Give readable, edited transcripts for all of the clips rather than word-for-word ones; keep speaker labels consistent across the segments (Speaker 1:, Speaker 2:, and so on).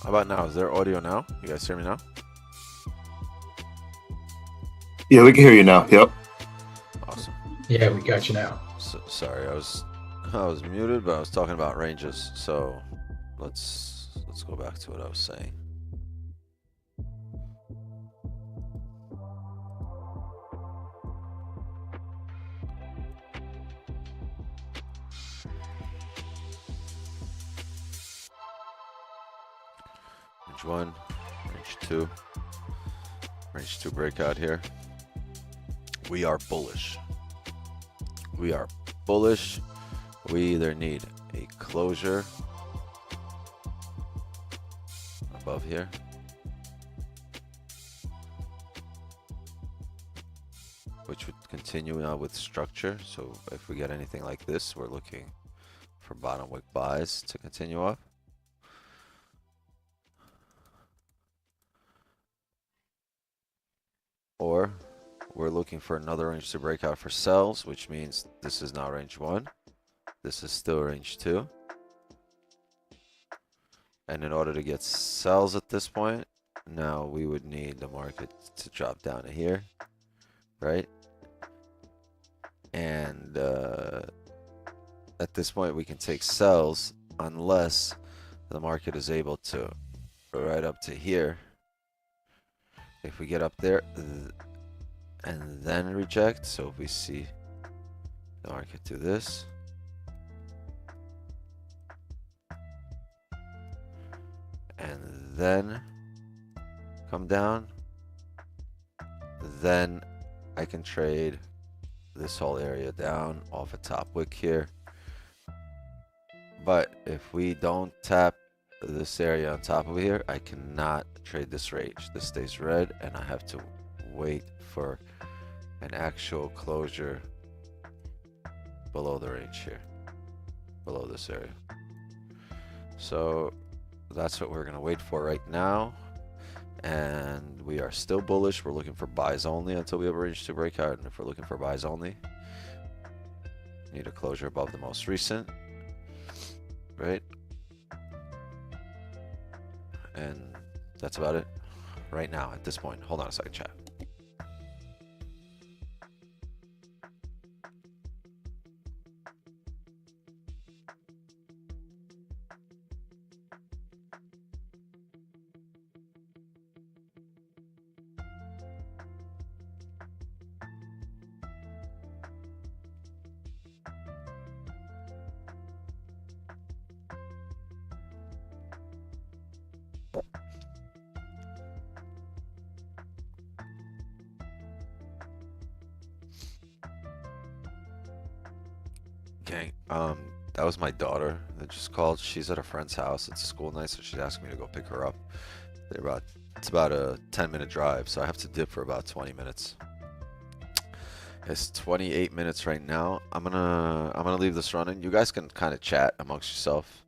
Speaker 1: How about now? Is there audio now? You guys hear me now?
Speaker 2: Yeah, we can hear you now. Yep.
Speaker 1: Awesome.
Speaker 3: Yeah, we got you now.
Speaker 1: So, sorry, I was muted, but I was talking about ranges. So let's go back to what I was saying. Range 1, range 2 breakout here. We are bullish. We are bullish. We either need a closure above here, which would continue now with structure. So if we get anything like this, we're looking for bottom wick buys to continue up. Or we're looking for another range to break out for sells, which means this is now range 1. This is still range 2. And in order to get sells at this point, now we would need the market to drop down to here, right? And at this point, we can take sells unless the market is able to right up to here. If we get up there and then reject, so if we see the market do this, and then come down, then I can trade this whole area down off a top wick here. But if we don't tap this area on top of here, I cannot trade this range. This stays red and I have to wait for an actual closure below the range here, below this area. So that's what we're going to wait for right now. And we are still bullish. We're looking for buys only until we have a range to break out. And if we're looking for buys only, need a closure above the most recent, right? And that's about it right now at this point. Hold on a second, chat. Okay, that was my daughter that just called. She's at a friend's house. It's a school night, so she's asking me to go pick her up. It's about a 10-minute drive, so I have to dip for about 20 minutes. It's 28 minutes right now. I'm gonna leave this running. You guys can kind of chat amongst yourself,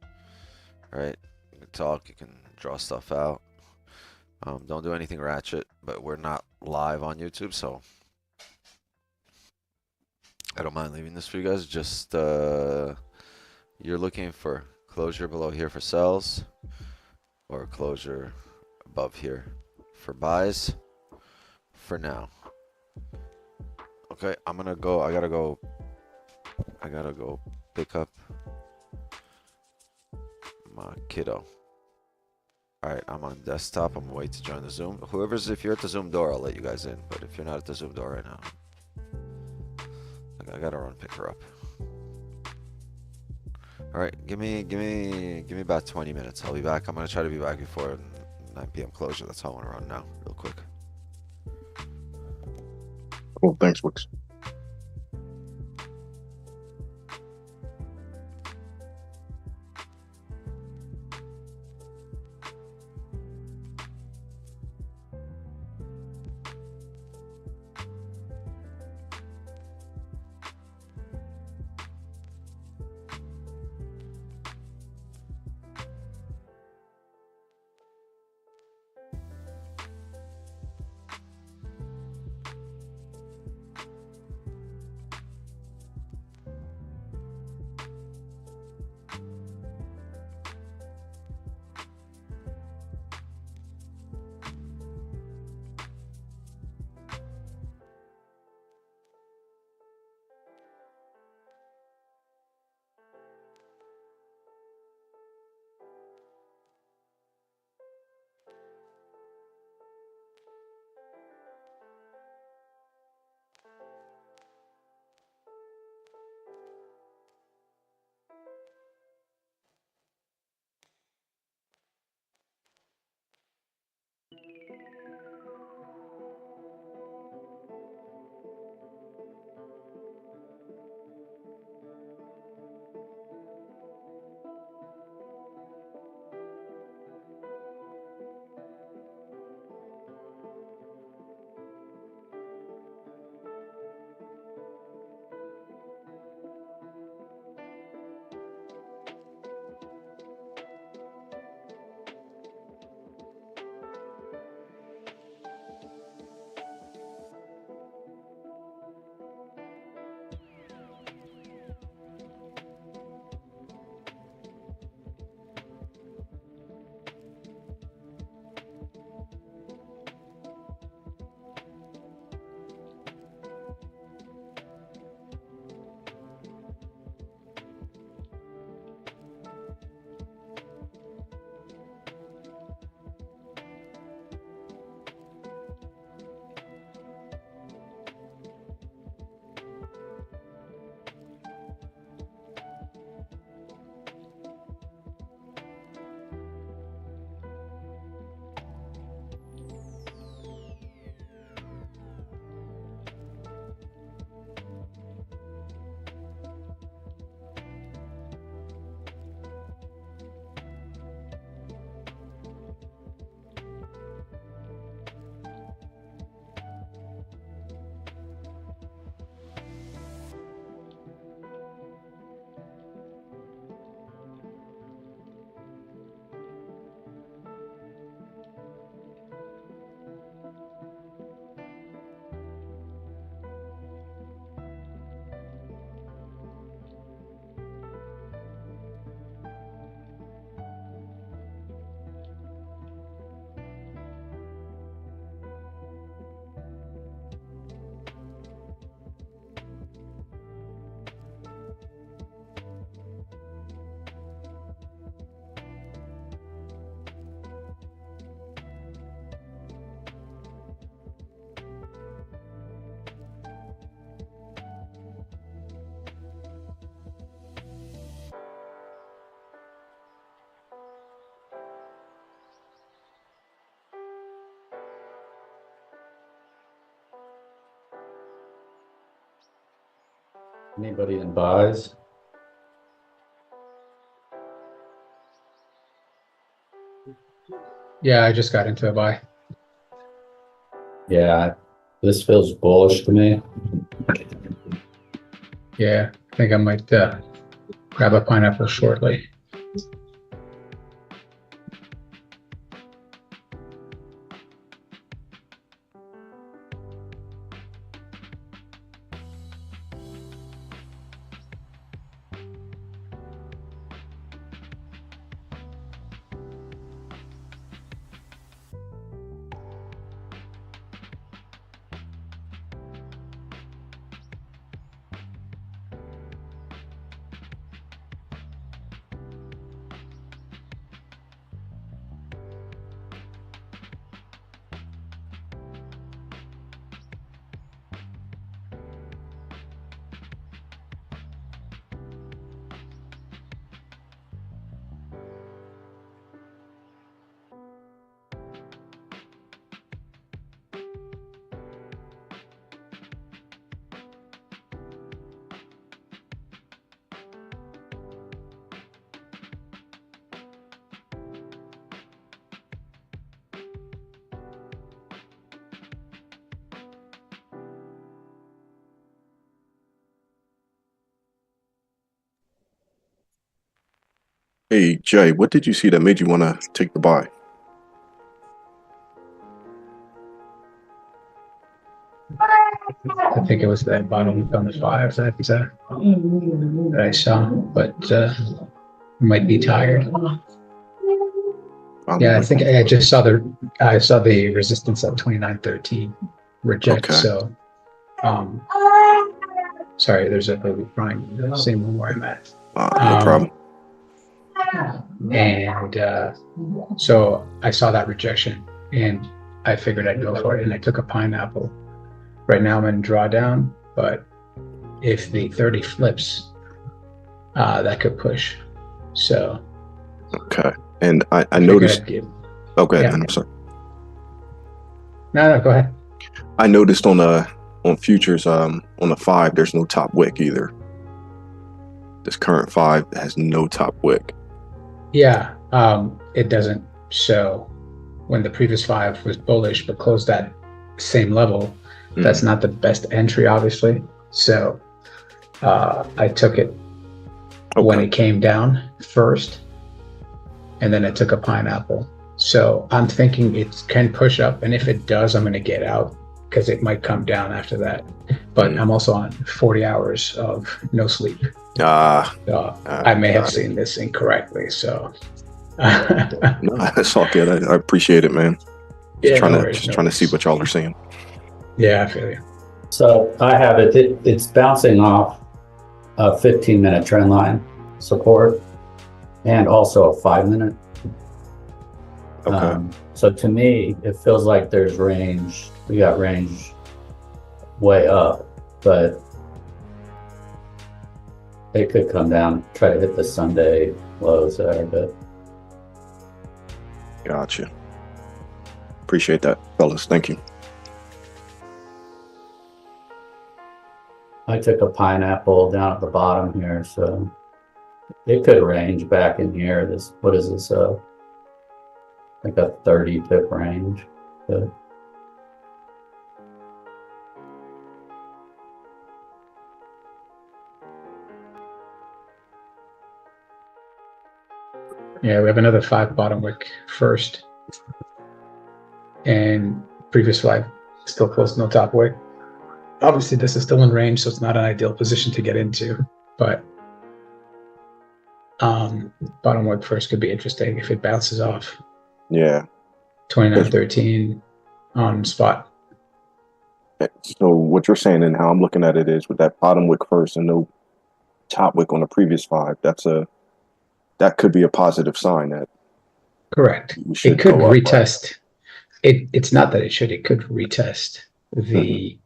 Speaker 1: right? You can talk, you can draw stuff out. Don't do anything ratchet, but we're not live on YouTube, so I don't mind leaving this for you guys. Just you're looking for closure below here for sells, or closure above here for buys for now. Okay, I'm gonna go. I gotta go pick up my kiddo. Alright, I'm on desktop. I'm gonna wait to join the Zoom. If you're at the Zoom door, I'll let you guys in. But if you're not at the Zoom door right now, I gotta run pick her up. Alright, give me about 20 minutes. I'll be back. I'm gonna try to be back before 9 p.m. closure. That's how I wanna run now, real quick.
Speaker 2: Cool. Thanks, Wix.
Speaker 3: Anybody in buys?
Speaker 4: Yeah, I just got into a buy.
Speaker 3: Yeah, this feels bullish to me.
Speaker 4: Yeah, I think I might grab a pineapple shortly.
Speaker 2: Hey, Jay, what did you see that made you want to take the buy?
Speaker 4: I think it was that bottom on the fives that I saw, but might be tired. Yeah, I think I just saw the resistance at 29.13 reject.
Speaker 2: Okay.
Speaker 4: So, sorry, there's a baby crying in the same room where I'm at.
Speaker 2: No problem.
Speaker 4: And so I saw that rejection, and I figured I'd go for it, and I took a pineapple. Right now I'm in drawdown, but if the 30 flips, that could push. So.
Speaker 2: Okay. And I noticed. Oh, go ahead,
Speaker 4: Yeah.
Speaker 2: man. I'm sorry.
Speaker 4: No, go ahead.
Speaker 2: I noticed on futures on the 5, there's no top wick either. This current 5 has no top wick.
Speaker 4: Yeah, it doesn't. So when the previous 5 was bullish but closed that same level, that's not the best entry, obviously. So I took it when it came down first, and then I took a pineapple. So I'm thinking it can push up, and if it does, I'm going to get out because it might come down after that. But I'm also on 40 hours of no sleep. I may have seen this incorrectly. So
Speaker 2: no, that's all good. I appreciate it, man. Just trying to see what y'all are seeing.
Speaker 4: Yeah, I feel you.
Speaker 3: So I have it. It's bouncing off a 15-minute trend line support and also a 5-minute.
Speaker 2: Okay.
Speaker 3: So to me, it feels like there's range. We got range way up, but it could come down, try to hit the Sunday lows there, but.
Speaker 2: Gotcha. Appreciate that, fellas. Thank you.
Speaker 3: I took a pineapple down at the bottom here, so it could range back in here. This, what is this? Like a 30 pip range. But
Speaker 4: yeah, we have another 5 bottom wick first, and previous 5 still close, no top wick. Obviously, this is still in range, so it's not an ideal position to get into, but bottom wick first could be interesting if it bounces off.
Speaker 2: Yeah.
Speaker 4: 29.13 on spot.
Speaker 2: So what you're saying and how I'm looking at it is with that bottom wick first and no top wick on the previous 5, that could be a positive sign that.
Speaker 4: Correct. It could retest. It's not that it could retest the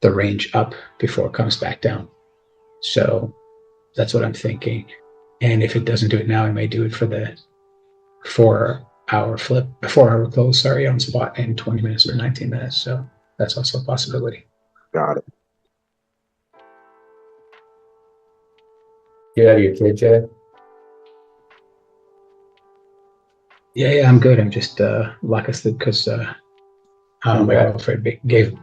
Speaker 4: range up before it comes back down. So that's what I'm thinking. And if it doesn't do it now, it may do it for the 4-hour close, on spot in 20 minutes or 19 minutes. So that's also a possibility.
Speaker 2: Got it.
Speaker 3: You have your kid, Jay?
Speaker 4: Yeah, I'm good. I'm just lack of sleep because
Speaker 3: Congrats.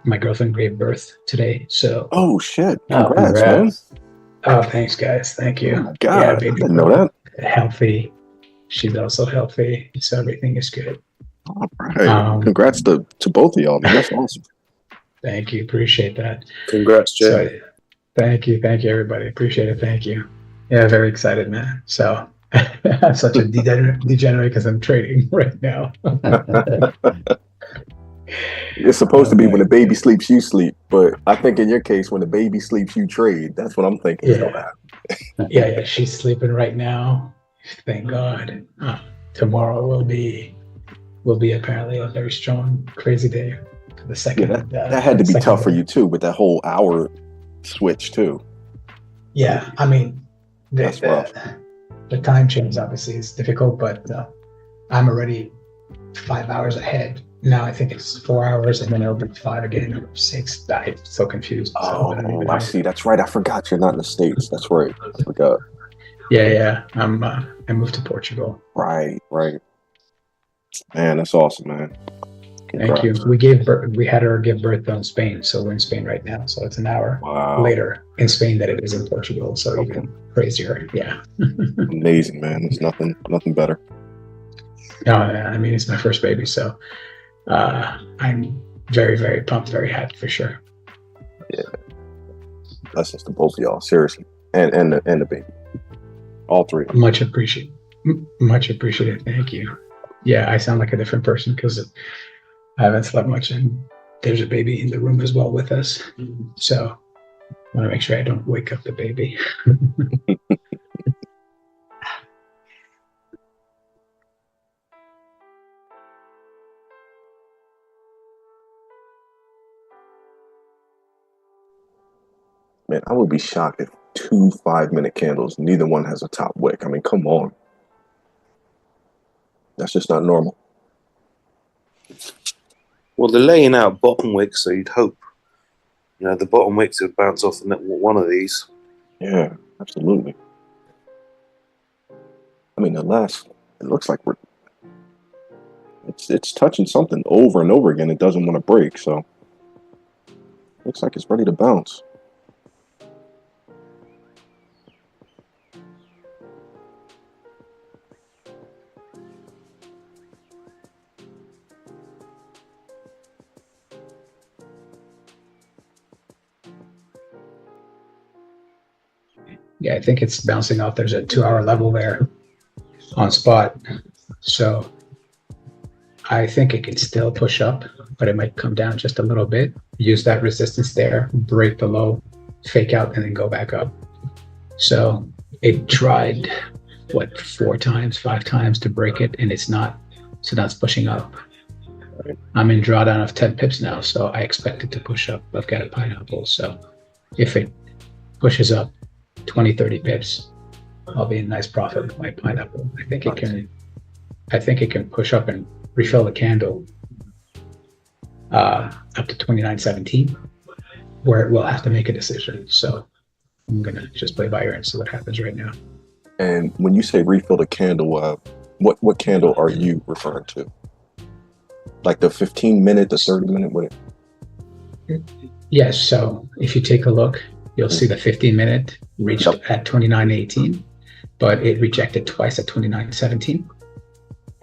Speaker 4: my girlfriend gave birth today. So
Speaker 2: Oh shit!
Speaker 3: Oh,
Speaker 2: Congrats, man.
Speaker 3: congrats.
Speaker 4: oh, thanks guys, thank
Speaker 2: Oh
Speaker 4: you.
Speaker 2: my
Speaker 4: Yeah,
Speaker 2: god, I
Speaker 4: baby
Speaker 2: didn't know
Speaker 4: girl,
Speaker 2: that.
Speaker 4: healthy. She's also healthy, so everything is good.
Speaker 2: All right,
Speaker 4: Um,
Speaker 2: congrats to both of y'all, man. That's awesome.
Speaker 4: Thank you, appreciate that.
Speaker 5: Congrats, Jay.
Speaker 4: So thank you everybody, appreciate it. Thank you. Yeah, very excited, man. So I'm such a degenerate because I'm trading right now.
Speaker 2: It's supposed to be when the baby sleeps, you sleep. But I think in your case, when the baby sleeps, you trade. That's what I'm thinking is gonna
Speaker 4: Yeah,
Speaker 2: happen.
Speaker 4: yeah, she's sleeping right now. Thank God. Tomorrow will be apparently a very strong, crazy day. The
Speaker 2: Yeah,
Speaker 4: second,
Speaker 2: that had to be
Speaker 4: second
Speaker 2: tough for
Speaker 4: day.
Speaker 2: you too, with that whole hour switch too.
Speaker 4: Yeah, I mean,
Speaker 2: That's rough.
Speaker 4: the time change obviously is difficult, but I'm already 5 hours ahead. Now I think it's 4 hours and then it'll be five again or six. I'm so confused. So I don't even
Speaker 2: Oh, I
Speaker 4: know.
Speaker 2: see. That's right. I forgot you're not in the States. That's right. I forgot.
Speaker 4: Yeah. I moved to Portugal.
Speaker 2: Right. Man, that's awesome, man.
Speaker 4: Thank you.
Speaker 2: Congrats.
Speaker 4: We had her give birth in Spain, so we're in Spain right now. So it's an hour
Speaker 2: Wow.
Speaker 4: later in Spain than it is in Portugal. So
Speaker 2: Okay.
Speaker 4: even crazier. Yeah.
Speaker 2: Amazing, man. There's nothing better.
Speaker 4: No, I mean it's my first baby, so I'm very, very pumped, very happy for sure.
Speaker 2: Yeah. Blessings to both of y'all, seriously. And the baby. All three.
Speaker 4: Much appreciated. Much appreciated. Thank you. Yeah, I sound like a different person because I haven't slept much, and there's a baby in the room as well with us. So I want to make sure I don't wake up the baby.
Speaker 2: Man, I would be shocked if 2 5-minute candles, neither one has a top wick. I mean, come on. That's just not normal.
Speaker 5: Well, they're laying out bottom wicks, so you'd hope, the bottom wicks would bounce off one of these.
Speaker 2: Yeah, absolutely. I mean, it looks like it's touching something over and over again. It doesn't want to break, so looks like it's ready to bounce.
Speaker 4: Yeah, I think it's bouncing off. There's a 2 hour level there on spot. So I think it can still push up, but it might come down just a little bit. Use that resistance there, break the low, fake out, and then go back up. So it tried, 4 times, 5 times to break it, and it's not. So now it's pushing up.
Speaker 2: Right.
Speaker 4: I'm in drawdown of 10 pips now, so I expect it to push up. I've got a pineapple. So if it pushes up 20, 30 pips, I'll be in nice profit with my pineapple. I think it can push up and refill the candle up to 29.17, where it will have to make a decision. So I'm gonna just play by ear and see what happens right now.
Speaker 2: And when you say refill the candle, what candle are you referring to? Like the 15-minute, the 30-minute? What?
Speaker 4: Yes. So if you take a look, you'll see the 15-minute reached at 29.18, but it rejected twice at 29.17.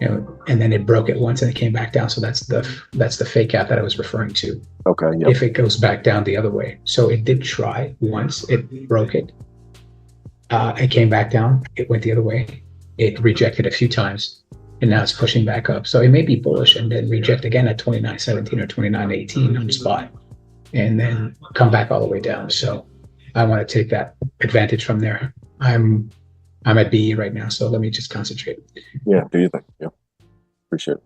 Speaker 4: And then it broke it once and it came back down. So that's the fake out that I was referring to.
Speaker 2: Okay. Yep.
Speaker 4: If it goes back down the other way. So it did try once, it broke it. It came back down, it went the other way. It rejected a few times and now it's pushing back up. So it may be bullish and then reject again at 29.17 or 29.18 on spot and then come back all the way down. So I want to take that advantage from there. I'm at BE right now, so let me just concentrate.
Speaker 2: Yeah, do you think? Yeah. Appreciate it.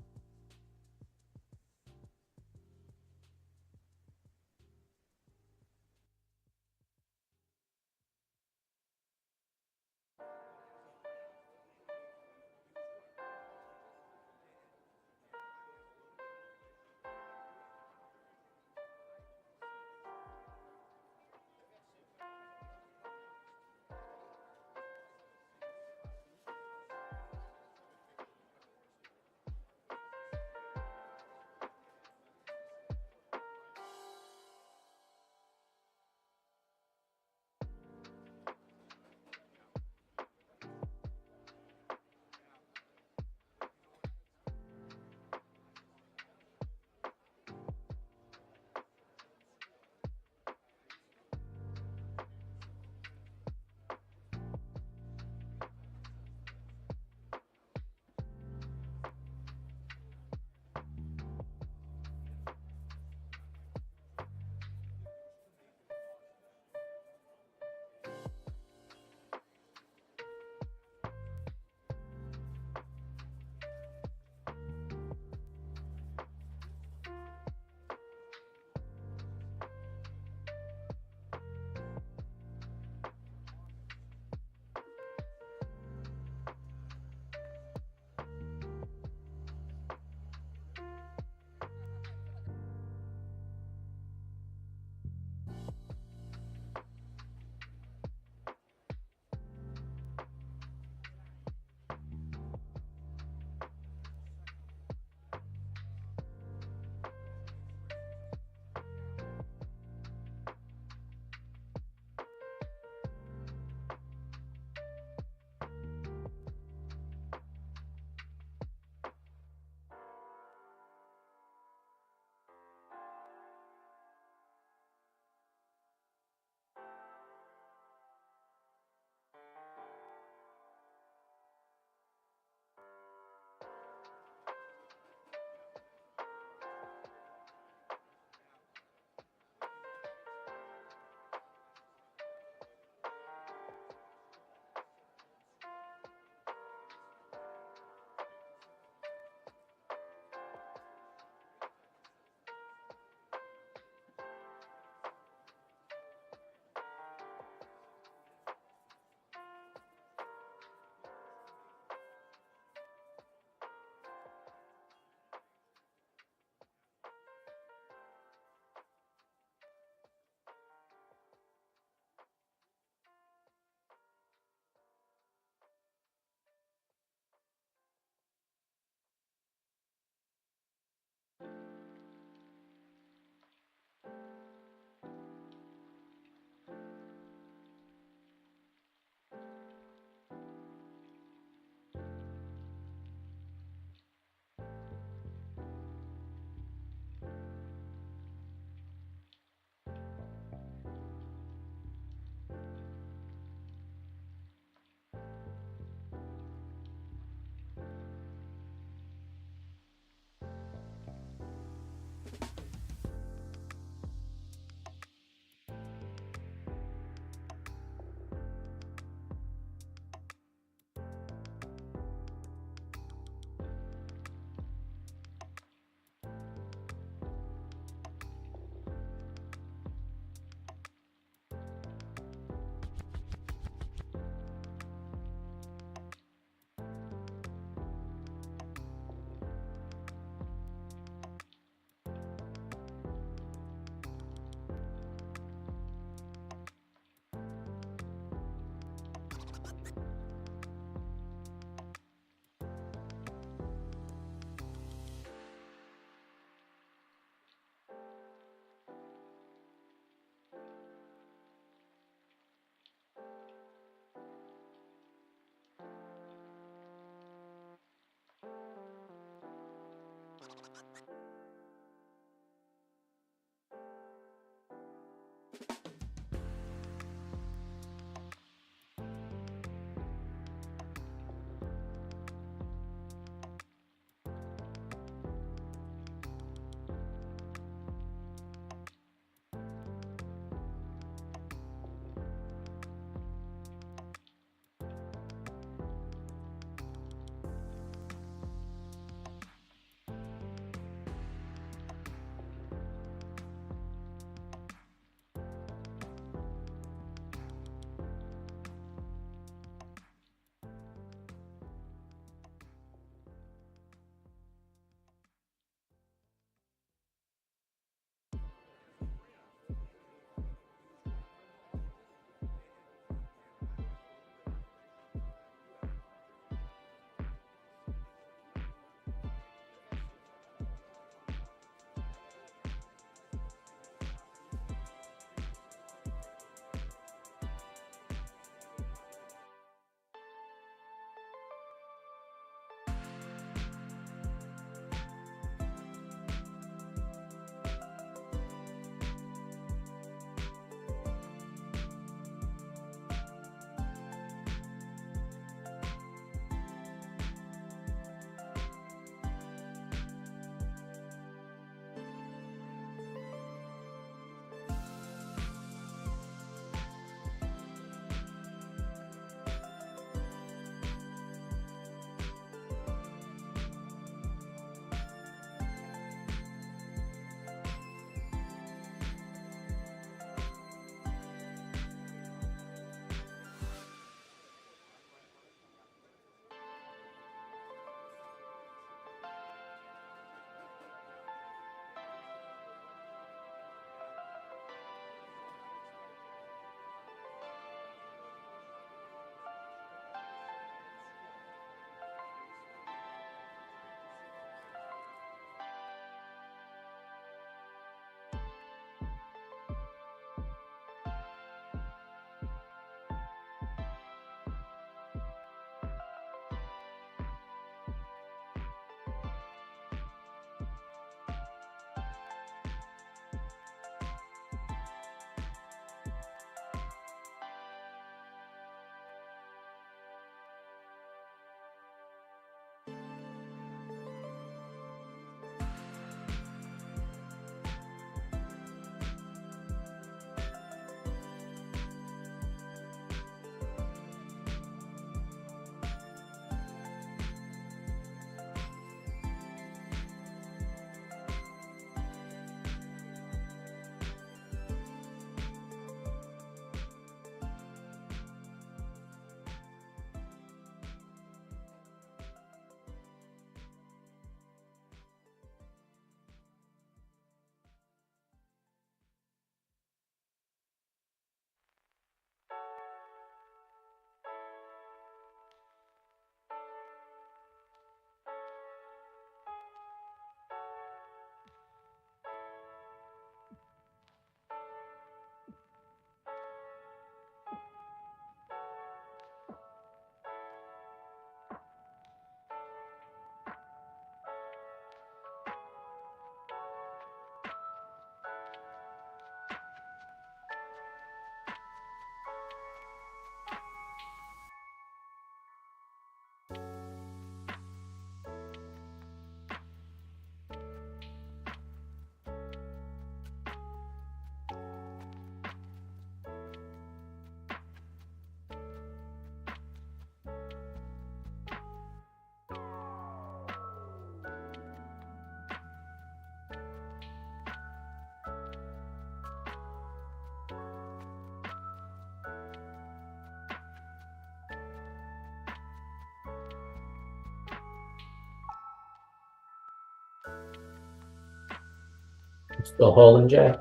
Speaker 3: Still holding, Jay?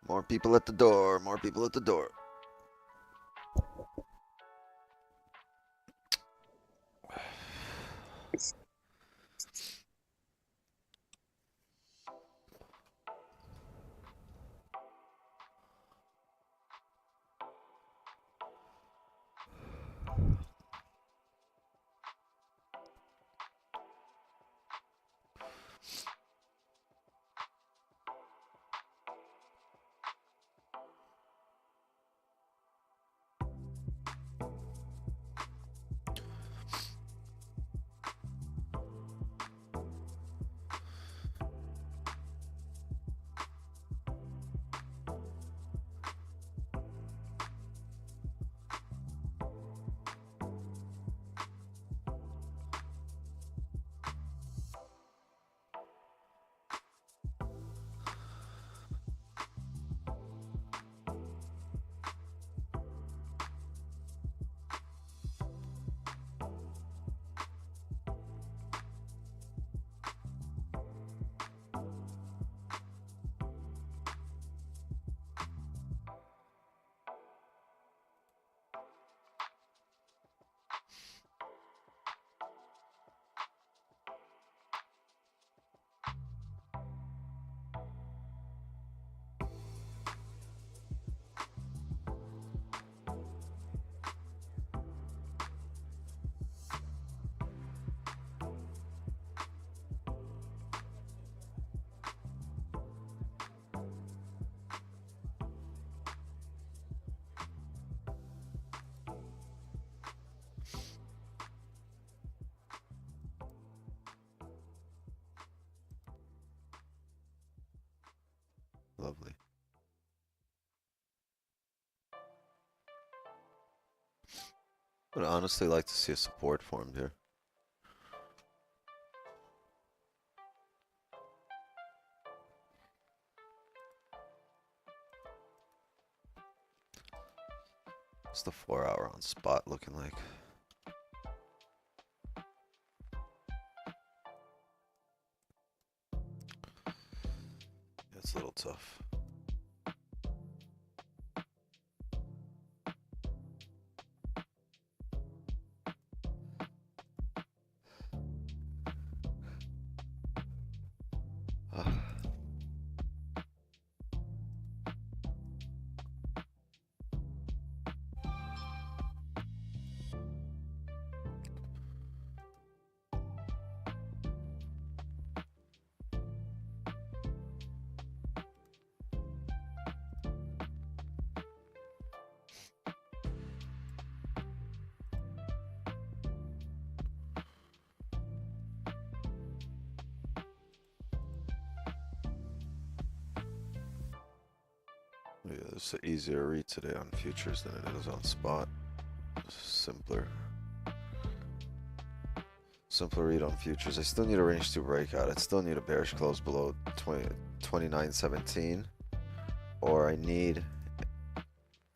Speaker 1: More people at the door. More people at the door. Lovely. Would honestly like to see a support formed here. What's the 4 hour on spot looking like? It's a little tough. Yeah, it's an easier read today on futures than it is on spot. Simpler. Simpler read on futures. I still need a range 2 breakout. I still need a bearish close below 29.17. Or I need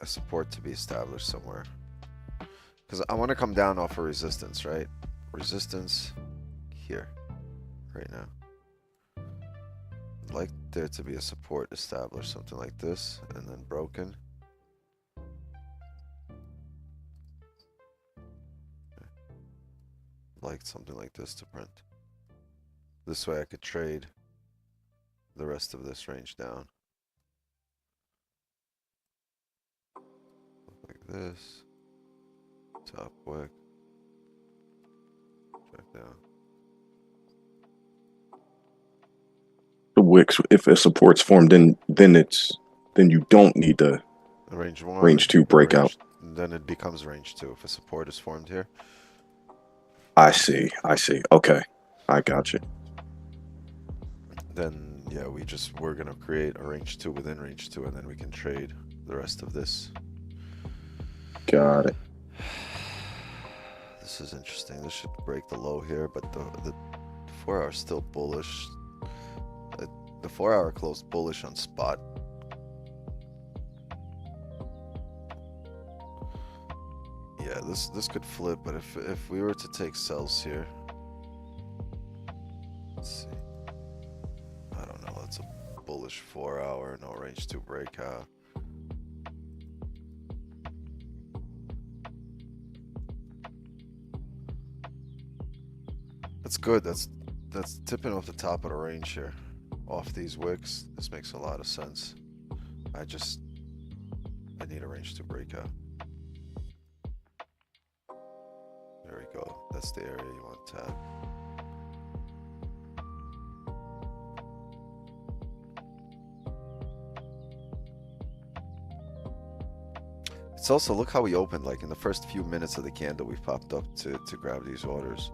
Speaker 1: a support to be established somewhere. Because I want to come down off a resistance, right? Resistance here, right now. I'd like there to be a support established, something like this, and then broken. Like something like this to print. This way I could trade the rest of this range down. Like this. Top wick. Check down.
Speaker 2: wicks, if a support's formed, then you don't need the
Speaker 1: Range 1.
Speaker 2: range 2 breakout.
Speaker 1: Then it becomes range 2 if a support is formed here.
Speaker 2: I see. Okay, I got you.
Speaker 1: Then yeah, we're gonna create a range 2 within range 2, and then we can trade the rest of this.
Speaker 2: Got it.
Speaker 1: This is interesting. This should break the low here, but the 4 hour is still bullish. The 4 hour closed bullish on spot. Yeah, this could flip, but if we were to take sells here, let's see. I don't know. That's a bullish 4 hour, no range 2 breakout. That's good. That's tipping off the top of the range here, off these wicks. This makes a lot of sense. I need a range 2 breakout. There we go. That's the area you want to tap. It's also, look how we opened, like in the first few minutes of the candle, we popped up to grab these orders.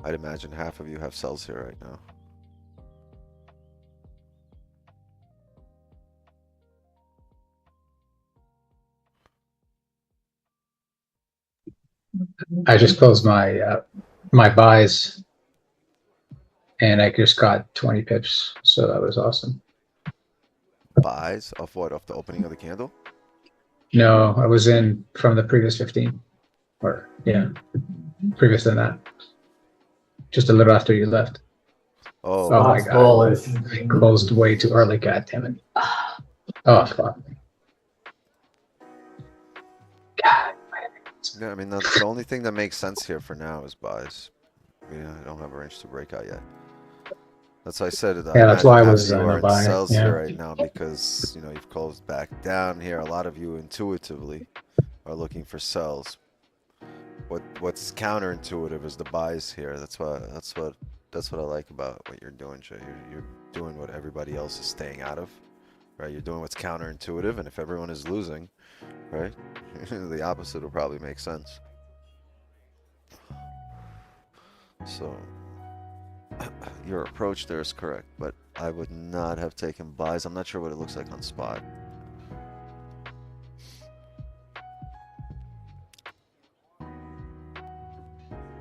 Speaker 1: I'd imagine half of you have sells here right now.
Speaker 4: I just closed my my buys, and I just got 20 pips, so that was awesome.
Speaker 1: Buys off what? Off the opening of the candle?
Speaker 4: No, I was in from the previous 15, or yeah, previous than that. Just a little after you left.
Speaker 1: Oh,
Speaker 4: Oh my
Speaker 3: Spot's
Speaker 4: god!
Speaker 3: bullish.
Speaker 4: I closed way too early. God damn it! Oh fuck! God.
Speaker 1: yeah. I mean, the only thing that makes sense here for now is buys. I don't have a range to break out yet. That's why I said it.
Speaker 4: Yeah, that's why I
Speaker 1: imagine
Speaker 4: was
Speaker 1: half of you
Speaker 4: on
Speaker 1: are
Speaker 4: the
Speaker 1: in
Speaker 4: buy,
Speaker 1: sells
Speaker 4: yeah.
Speaker 1: here right now because you've closed back down here. A lot of you intuitively are looking for sells. What's counterintuitive is the buys here. That's what I like about what you're doing, Jay. You're doing what everybody else is staying out of, right? You're doing what's counterintuitive, and if everyone is losing, right, the opposite will probably make sense. So your approach there is correct, but I would not have taken buys. I'm not sure what it looks like on spot.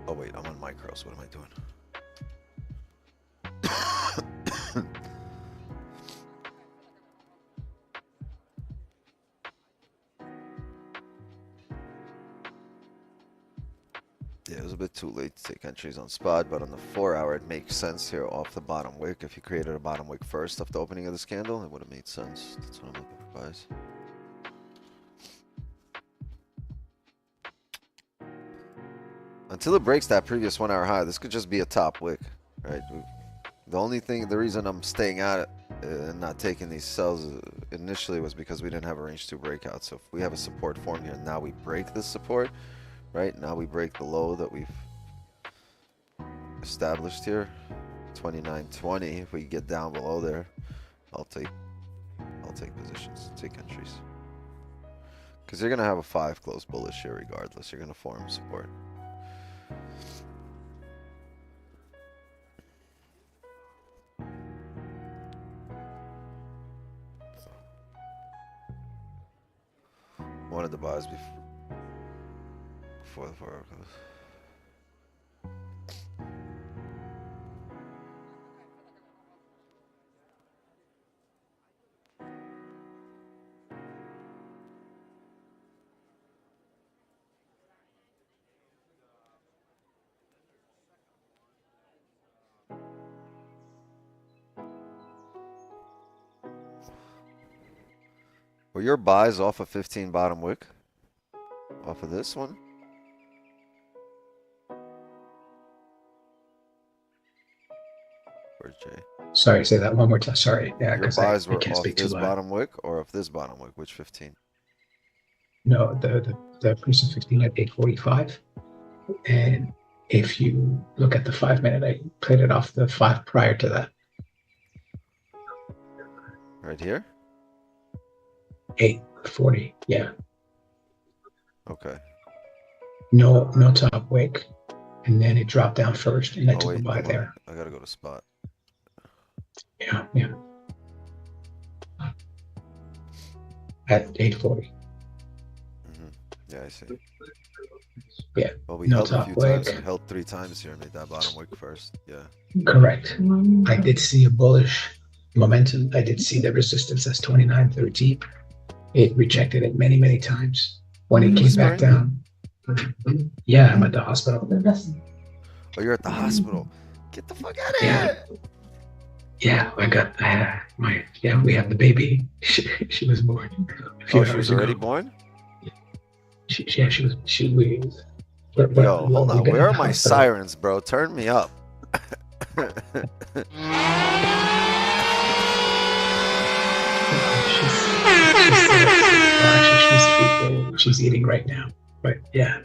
Speaker 1: Oh wait, I'm on micros. What am I doing? Yeah, it was a bit too late to take entries on spot, but on the 4 hour it makes sense here off the bottom wick. If you created a bottom wick first off the opening of this candle, it would have made sense. That's what I'm looking for, buys. Until it breaks that previous 1 hour high, this could just be a top wick, right? The reason I'm staying out and not taking these sells initially was because we didn't have a range 2 breakout. So if we have a support form here, now we break this support, right? Now we break the low that we've established here, 29.20. If we get down below there, I'll take positions, take entries, because you're gonna have a 5 close bullish here regardless. You're gonna form support. One of the buys before the 4 hour close. Were your buys off of 15 bottom wick? Off of this one? Where's Jay?
Speaker 4: Sorry, say that one more time. Sorry. Yeah,
Speaker 1: Your
Speaker 4: because
Speaker 1: buys
Speaker 4: I
Speaker 1: were
Speaker 4: can't
Speaker 1: off
Speaker 4: speak too
Speaker 1: this
Speaker 4: loud.
Speaker 1: bottom wick or off this bottom wick? Which 15?
Speaker 4: No, the previous 15 at 8:45, and if you look at the 5 minute, I played it off the 5 prior to that.
Speaker 1: Right here?
Speaker 4: 8:40. Yeah.
Speaker 1: Okay.
Speaker 4: No top wick, and then it dropped down first, and I
Speaker 1: Oh
Speaker 4: took a
Speaker 1: wait,
Speaker 4: buy
Speaker 1: hold on.
Speaker 4: there.
Speaker 1: I gotta go to spot.
Speaker 4: Yeah. At 8:40.
Speaker 1: Yeah, I see.
Speaker 4: Yeah.
Speaker 1: Well, we
Speaker 4: No
Speaker 1: held a
Speaker 4: top
Speaker 1: few times.
Speaker 4: wick.
Speaker 1: We held 3 times here and made that bottom wick first. Yeah.
Speaker 4: Correct. I did see a bullish momentum. I did see the resistance as 29.13. It rejected it many times. When it came back down, yeah, I'm at the hospital.
Speaker 1: Oh, you're at the hospital. Get the fuck out of
Speaker 4: Yeah.
Speaker 1: here.
Speaker 4: Yeah, we have the baby. She was born a few
Speaker 1: Oh, she
Speaker 4: hours
Speaker 1: was
Speaker 4: ago.
Speaker 1: already born?
Speaker 4: Yo,
Speaker 1: Hold on. Where are my sirens, bro? Turn me up.
Speaker 4: She's eating right now. But yeah,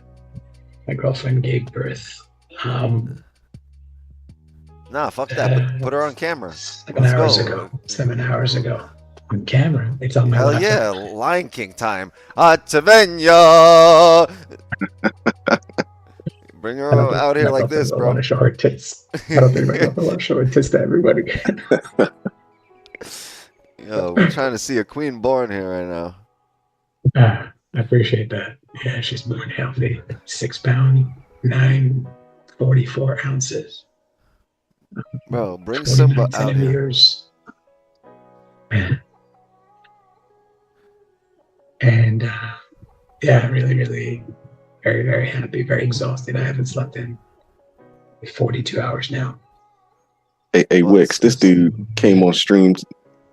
Speaker 4: my girlfriend gave birth.
Speaker 1: Nah, fuck that. Put her on camera.
Speaker 4: 7
Speaker 1: Let's
Speaker 4: hours
Speaker 1: go.
Speaker 4: ago. 7 hours ago. On camera. It's on my
Speaker 1: Hell
Speaker 4: laptop.
Speaker 1: yeah, Lion King time. Atavenia. Bring her out here like this, bro.
Speaker 4: I want to show her tits. I don't think my girlfriend want to show her tits to everybody.
Speaker 1: Yo, we're trying to see a queen born here right now.
Speaker 4: I appreciate that. Yeah, she's born healthy. 6 pound, 944 ounces.
Speaker 1: Bro, bring Simba out here.
Speaker 4: And yeah, really very happy, very exhausted. I haven't slept in 42 hours now.
Speaker 2: Hey Wix, this dude came on stream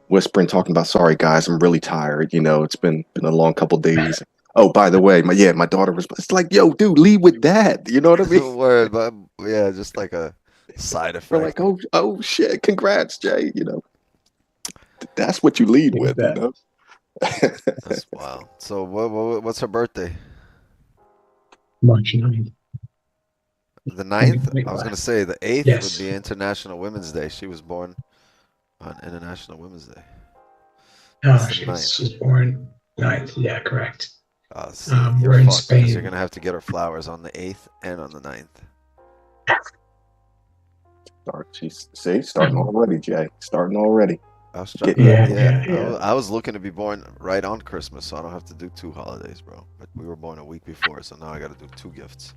Speaker 2: whispering, talking about, sorry guys, I'm really tired. You know, it's been a long couple days. Oh, by the way, my daughter was, it's like, yo, dude, lead with that. You know what I mean?
Speaker 1: Word, but yeah, just like a side effect.
Speaker 2: We're like, oh shit, congrats, Jay. You know, that's what you lead with, you know?
Speaker 1: That's wild. So what's her birthday?
Speaker 4: March 9th.
Speaker 1: The 9th? I was gonna say the 8th would be International Women's Day. She was born on International Women's Day.
Speaker 4: Oh, she's born 9th. Yeah, correct.
Speaker 1: See,
Speaker 4: we're in Spain.
Speaker 1: You're gonna have to get her flowers on the 8th and on the 9th.
Speaker 2: Starting already, Jay. Starting already.
Speaker 1: I was trying, I was looking to be born right on Christmas, so I don't have to do 2 holidays, bro. But we were born a week before, so now I got to do 2 gifts.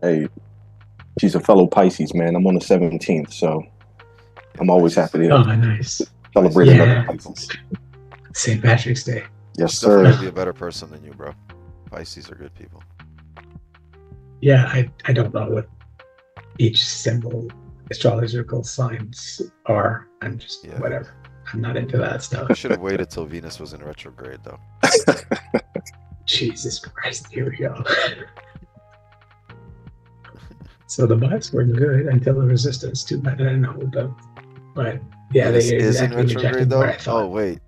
Speaker 2: Hey, she's a fellow Pisces, man. I'm on the 17th, so I'm always happy to
Speaker 4: nice.
Speaker 2: celebrate another Pisces.
Speaker 4: St. Patrick's Day.
Speaker 2: Yes,
Speaker 1: She's
Speaker 2: sir.
Speaker 1: definitely be a better person than you, bro. Pisces are good people.
Speaker 4: Yeah, I don't know what each symbol astrological signs are. I'm just whatever. I'm not into that stuff.
Speaker 1: I should have waited till Venus was in retrograde, though.
Speaker 4: Jesus Christ, here we go. So the buys were good until the resistance. Too bad I didn't hold them. But yeah,
Speaker 1: Venus
Speaker 4: they
Speaker 1: is in
Speaker 4: exactly
Speaker 1: retrograde, though?
Speaker 4: what I thought.
Speaker 1: Oh, wait.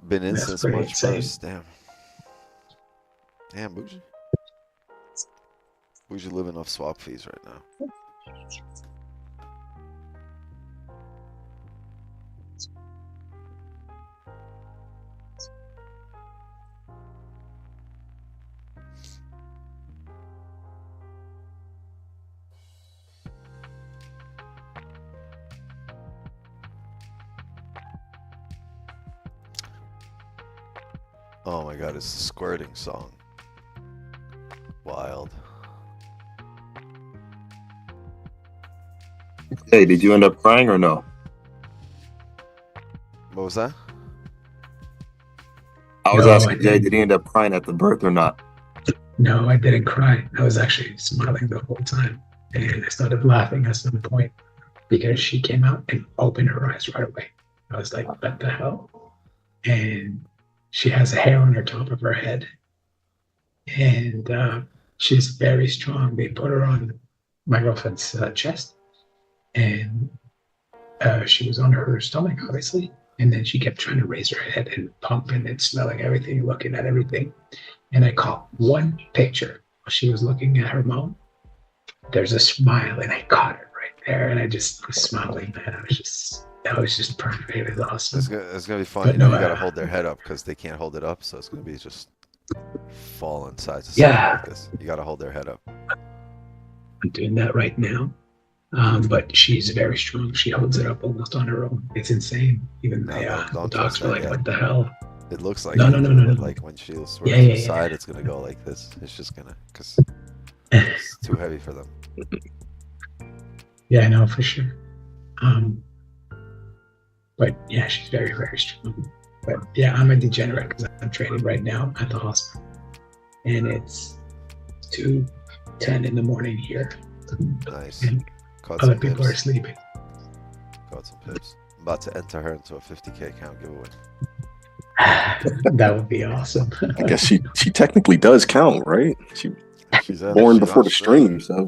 Speaker 1: Been in since March 1st. Damn, Bougie. Bougie living off swap fees right now. Oh my god, it's the squirting song. Wild.
Speaker 6: Hey, did you end up crying or no?
Speaker 1: What was that?
Speaker 6: I was asking Jay, did he end up crying at the birth or not?
Speaker 4: No, I didn't cry. I was actually smiling the whole time. And I started laughing at some point because she came out and opened her eyes right away. I was like, what the hell? And she has a hair on her top of her head. And she's very strong. They put her on my girlfriend's chest, and she was on her stomach, obviously. And then she kept trying to raise her head and pumping and smelling everything, looking at everything. And I caught one picture. She was looking at her mom. There's a smile, and I caught it right there. And I just was smiling, man. That was just perfect. It was awesome.
Speaker 1: It's gonna be fun. You know, you gotta hold their head up because they can't hold it up, so it's gonna be just falling side to side like this. You gotta hold their head up.
Speaker 4: I'm doing that right now. But she's very strong. She holds it up almost on her own. It's insane. Even the dogs are like, "What the hell?"
Speaker 1: It looks like
Speaker 4: no.
Speaker 1: Like when she swerves to the side, it's gonna go like this. It's just gonna, because it's too heavy for them.
Speaker 4: Yeah, I know for sure. But yeah, she's very, very strong. But yeah, I'm a degenerate because I'm trading right now at the hospital, and it's 2:10 in the morning here.
Speaker 1: Nice.
Speaker 4: And
Speaker 1: Caught
Speaker 4: other
Speaker 1: some
Speaker 4: people
Speaker 1: pips.
Speaker 4: are sleeping.
Speaker 1: Got some pips. I'm about to enter her into a 50K account giveaway.
Speaker 4: That would be awesome.
Speaker 2: I guess she technically does count, right?
Speaker 1: She's
Speaker 2: born before the stream, so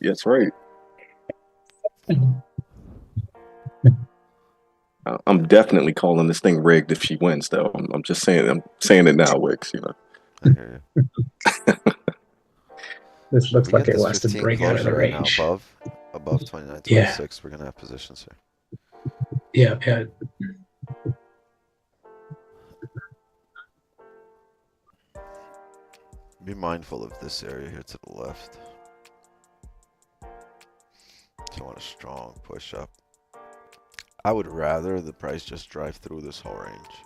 Speaker 2: that's right. I'm definitely calling this thing rigged if she wins, though. I'm just saying. I'm saying it now, Wix. You know.
Speaker 1: I hear you.
Speaker 4: This looks like it wants to
Speaker 1: 15
Speaker 4: break out of the
Speaker 1: closure right now
Speaker 4: range.
Speaker 1: above 29.26. We're gonna have positions here.
Speaker 4: Yeah.
Speaker 1: Be mindful of this area here to the left. So I want a strong push up. I would rather the price just drive through this whole range.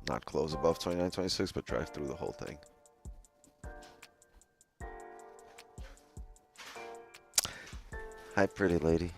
Speaker 1: Not close above 29.26, but drive through the whole thing. Hi, pretty lady.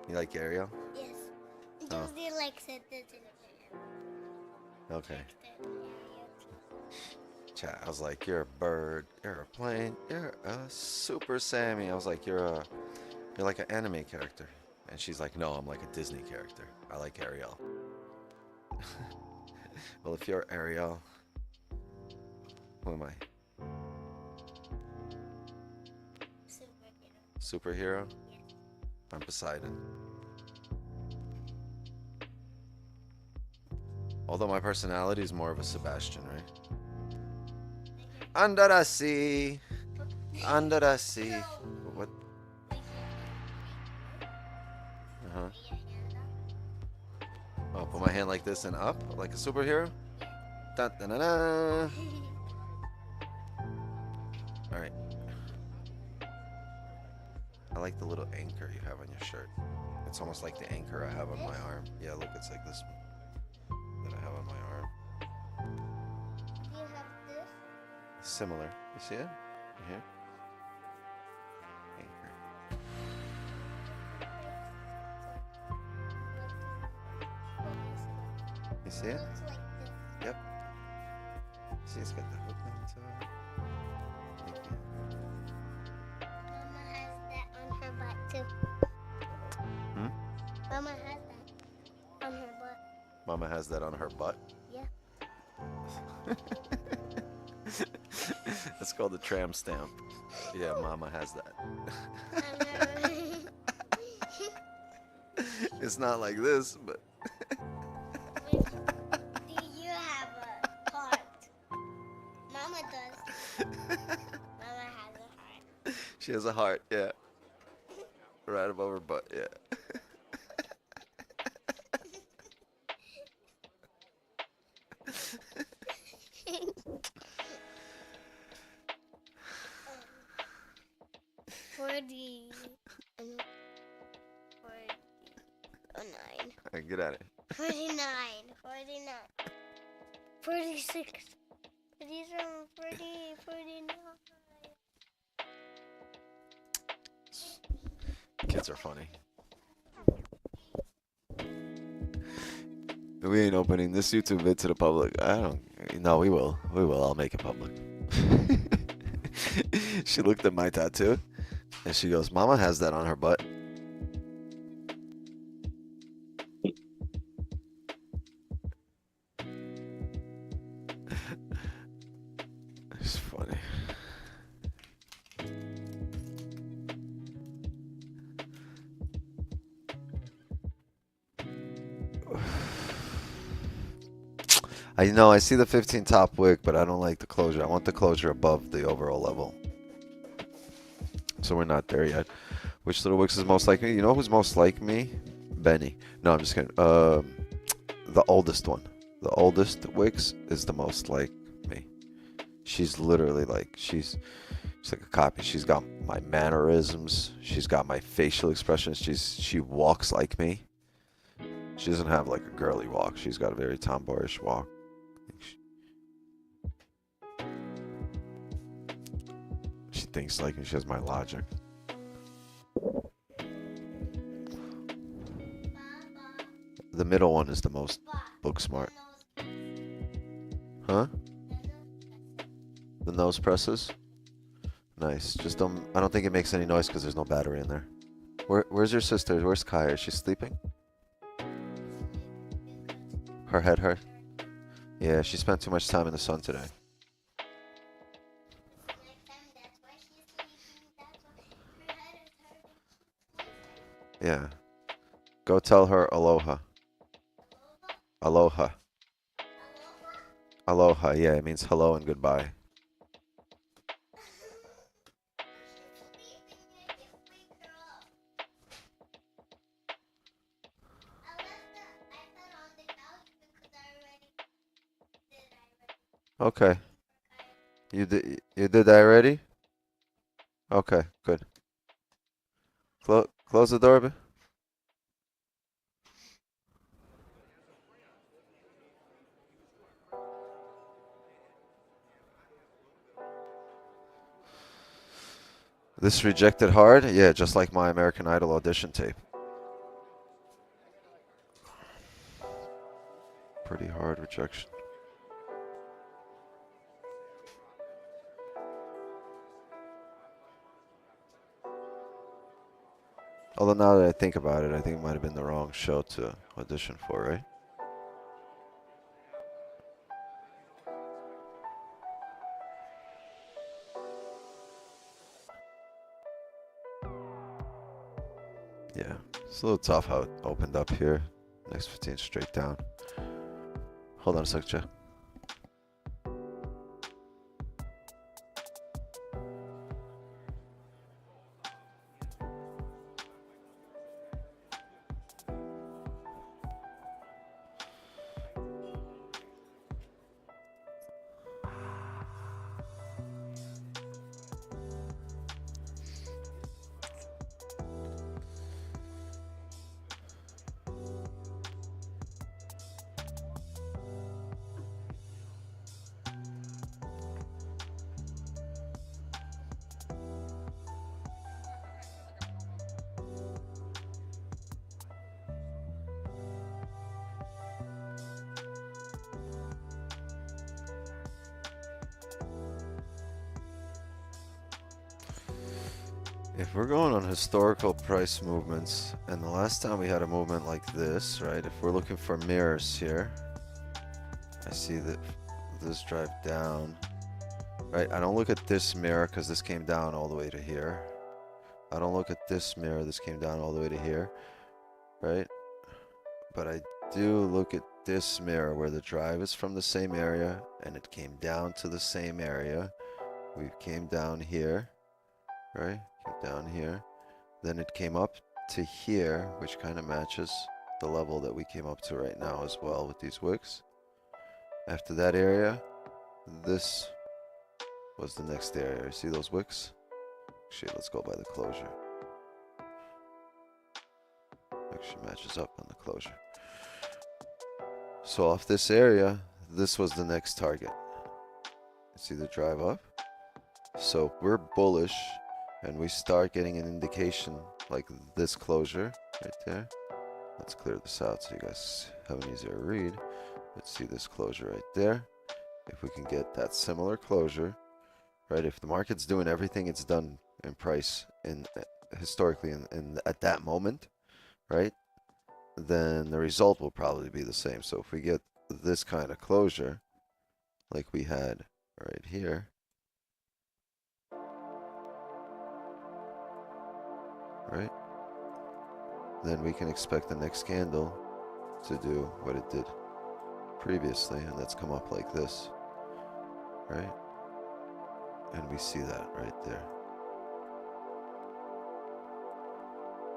Speaker 1: You like Ariel?
Speaker 7: Yes.
Speaker 1: Oh.
Speaker 7: Josie likes it.
Speaker 1: Okay. Chat, I was like, you're a bird, you're a plane, you're a super Sammy. I was like, you're like an anime character. And she's like, no, I'm like a Disney character. I like Ariel. Well, if you're Ariel, who am I? Superhero? I'm Poseidon. Although my personality is more of a Sebastian, right? Under the sea. Under the sea. What? Uh-huh. Oh, put my hand like this and up, like a superhero? Dun, dun, dun, dun. Alright. I like the little anchor you have on your shirt. It's almost like the anchor I have on my arm. Yeah, look, it's like this that I have on my arm.
Speaker 7: You have this?
Speaker 1: Similar. You see it? Here? Anchor. You see it?
Speaker 7: Looks like this.
Speaker 1: Yep. See, it's got the hook on the top.
Speaker 7: Mama has that on her butt too.
Speaker 1: Hmm?
Speaker 7: Mama has that on her butt.
Speaker 1: Mama has that on her butt?
Speaker 7: Yeah.
Speaker 1: It's called the tram stamp. Yeah, Mama has that. It's not like this, but
Speaker 7: Do you have a heart? Mama does. Mama has a heart.
Speaker 1: she has a heart, yeah. Right above her butt, yeah. on, get at it.
Speaker 7: 49, 49, 46, 47, 40, 49.
Speaker 1: Kids are funny. We ain't opening this YouTube vid to the public. I don't. No, we will. We will. I'll make it public. She looked at my tattoo and she goes, "Mama has that on her butt." It's funny. I know, I see the 15 top wick, but I don't like the closure. I want the closure above the overall level. So we're not there yet. Which little wicks is most like me? You know who's most like me? Benny. No, I'm just kidding. The oldest one. The oldest wicks is the most like me. She's literally like, she's like a copy. She's got my mannerisms. She's got my facial expressions. She walks like me. She doesn't have like a girly walk. She's got a very tomboyish walk. She thinks like me. She has my logic. The middle one is the most book smart. Huh? The nose presses? Nice. Just don't. I don't think it makes any noise because there's no battery in there. Where's your sister? Where's Kaya? Is she sleeping? Her head hurt? Yeah, she spent too much time in the sun today. Yeah. Go tell her aloha. Aloha. Aloha, yeah, it means hello and goodbye. Okay. You did that already? Okay, good. Close the door a bit. This rejected hard? Yeah, just like my American Idol audition tape. Pretty hard rejection. Although now that I think about it, I think it might have been the wrong show to audition for, right? Yeah, it's a little tough how it opened up here. Next 15 straight down. Hold on a sec, Jeff. If we're going on historical price movements, and the last time we had a movement like this, right? If we're looking for mirrors here, I see that this drive down, right? I don't look at this mirror because this came down all the way to here. I don't look at this mirror, this came down all the way to here, right? But I do look at this mirror where the drive is from the same area and it came down to the same area. We came down here, right? Came down here. Then it came up to here, which kind of matches the level that we came up to right now as well with these wicks. After that area, this was the next area. You see those wicks? Actually, let's go by the closure. Actually matches up on the closure. So off this area, this was the next target. See the drive up? So we're bullish and we start getting an indication like this closure right there. Let's clear this out so you guys have an easier read. Let's see this closure right there. If we can get that similar closure, right? If the market's doing everything it's done in price in historically in at that moment, right? Then the result will probably be the same. So if we get this kind of closure like we had right here, right? Then we can expect the next candle to do what it did previously, and that's come up like this, right? And we see that right there.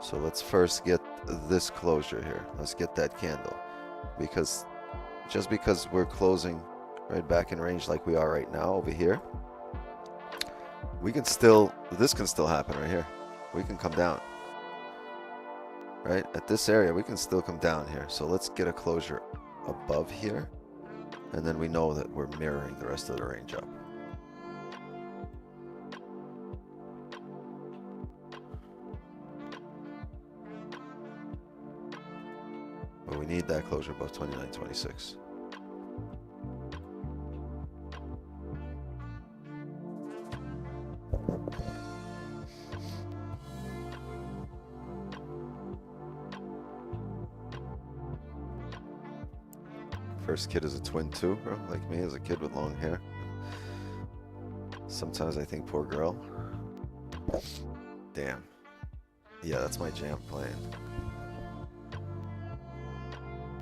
Speaker 1: So let's first get this closure here. Let's get that candle, because just because we're closing right back in range like we are right now over here, we can still, this can still happen right here. We can come down, right? At this area, we can still come down here. So let's get a closure above here, and then we know that we're mirroring the rest of the range up. But we need that closure above 29.26. First kid is a twin too, bro. Like me, as a kid with long hair. Sometimes I think, poor girl. Damn. Yeah, that's my jam playing.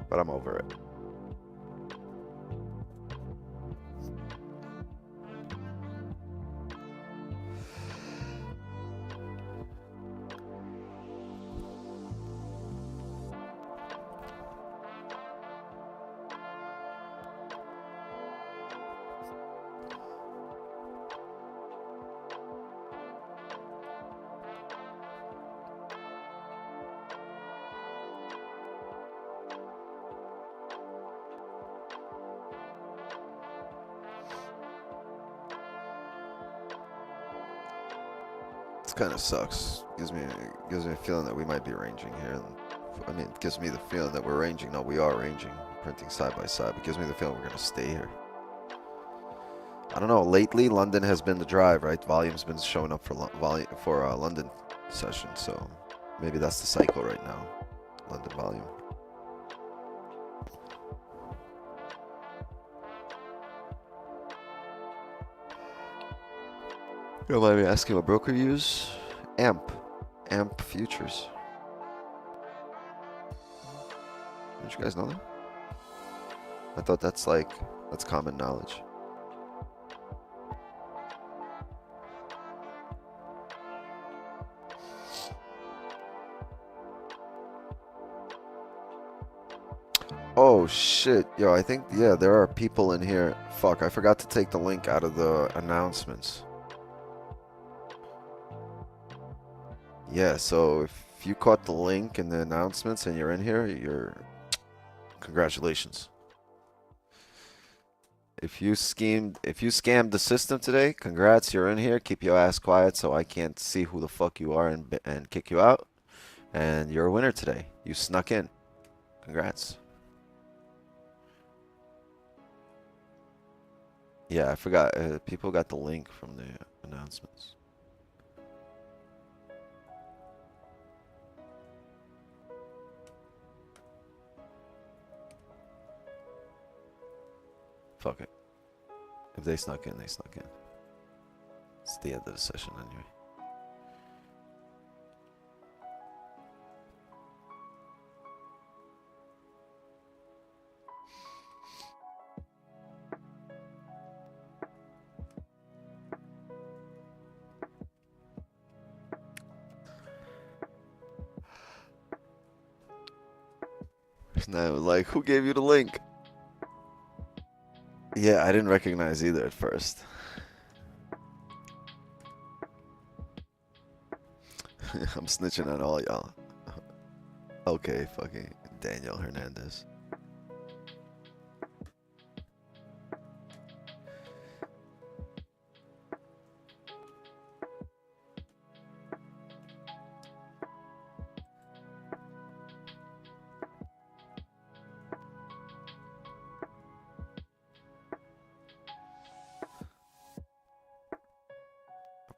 Speaker 1: But I'm over it. Kind of sucks. Gives me a feeling that we might be ranging here. I mean, it gives me the feeling that we're ranging. No, we are ranging, printing side by side. But gives me the feeling we're gonna stay here. I don't know. Lately, London has been the drive, right? Volume's been showing up for London session, so maybe that's the cycle right now. London volume. You don't mind me asking what broker you use? AMP Futures. Did you guys know that? I thought that's common knowledge. Oh shit, yo, I think, yeah, there are people in here. Fuck, I forgot to take the link out of the announcements. Yeah, so if you caught the link in the announcements and you're in here, congratulations. If you scammed the system today, congrats, you're in here. Keep your ass quiet so I can't see who the fuck you are and kick you out. And you're a winner today. You snuck in. Congrats. Yeah, I forgot. People got the link from the announcements. Fuck it. If they snuck in, they snuck in. It's the end of the session anyway. Now, like, who gave you the link? Yeah, I didn't recognize either at first. I'm snitching on all y'all. Okay, fucking Daniel Hernandez.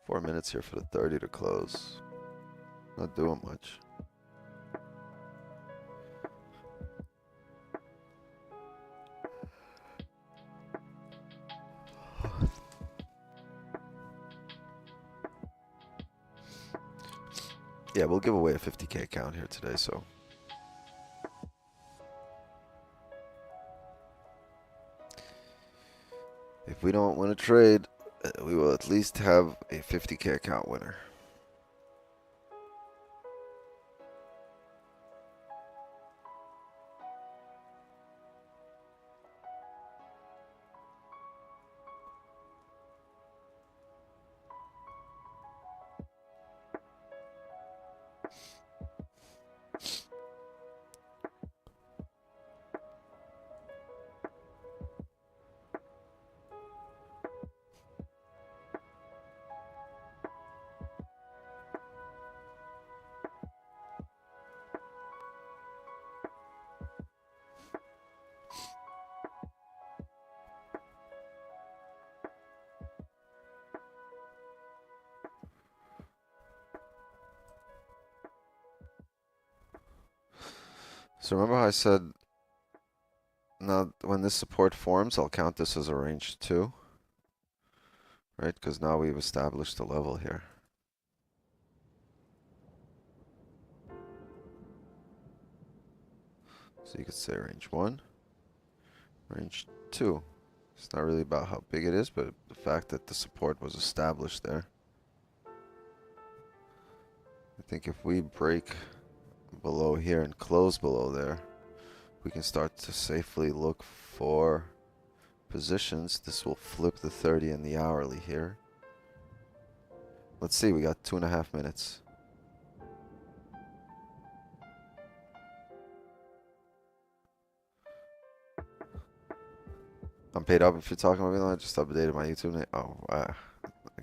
Speaker 1: 4 minutes here for the 30 to close. Not doing much. Yeah, we'll give away a 50K account here today, so. If we don't win a trade, we will at least have a 50K account winner. So remember how I said, now when this support forms, I'll count this as a range 2, right? Because now we've established a level here. So you could say range 1, range 2. It's not really about how big it is, but the fact that the support was established there. I think if we break below here and close below there, we can start to safely look for positions. This will flip the 30 and the hourly here. Let's see, we got 2.5 minutes. I'm paid up if you're talking about me. I just updated my YouTube name. Oh, I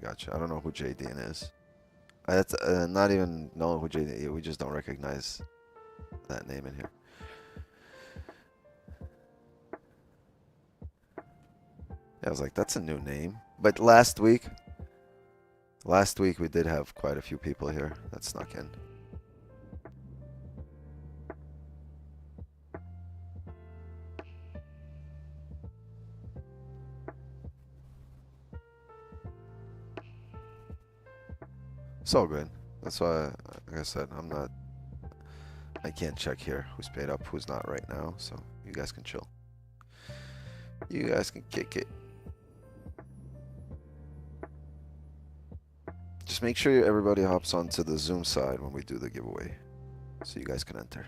Speaker 1: got you. I don't know who JDN is. That's not even knowing who JDN is. We just don't recognize that name in here. Yeah, I was like, that's a new name. But last week we did have quite a few people here that snuck in. It's all good. That's why, like I said, I can't check here who's paid up, who's not right now. So you guys can chill. You guys can kick it. Just make sure everybody hops onto the Zoom side when we do the giveaway, so you guys can enter.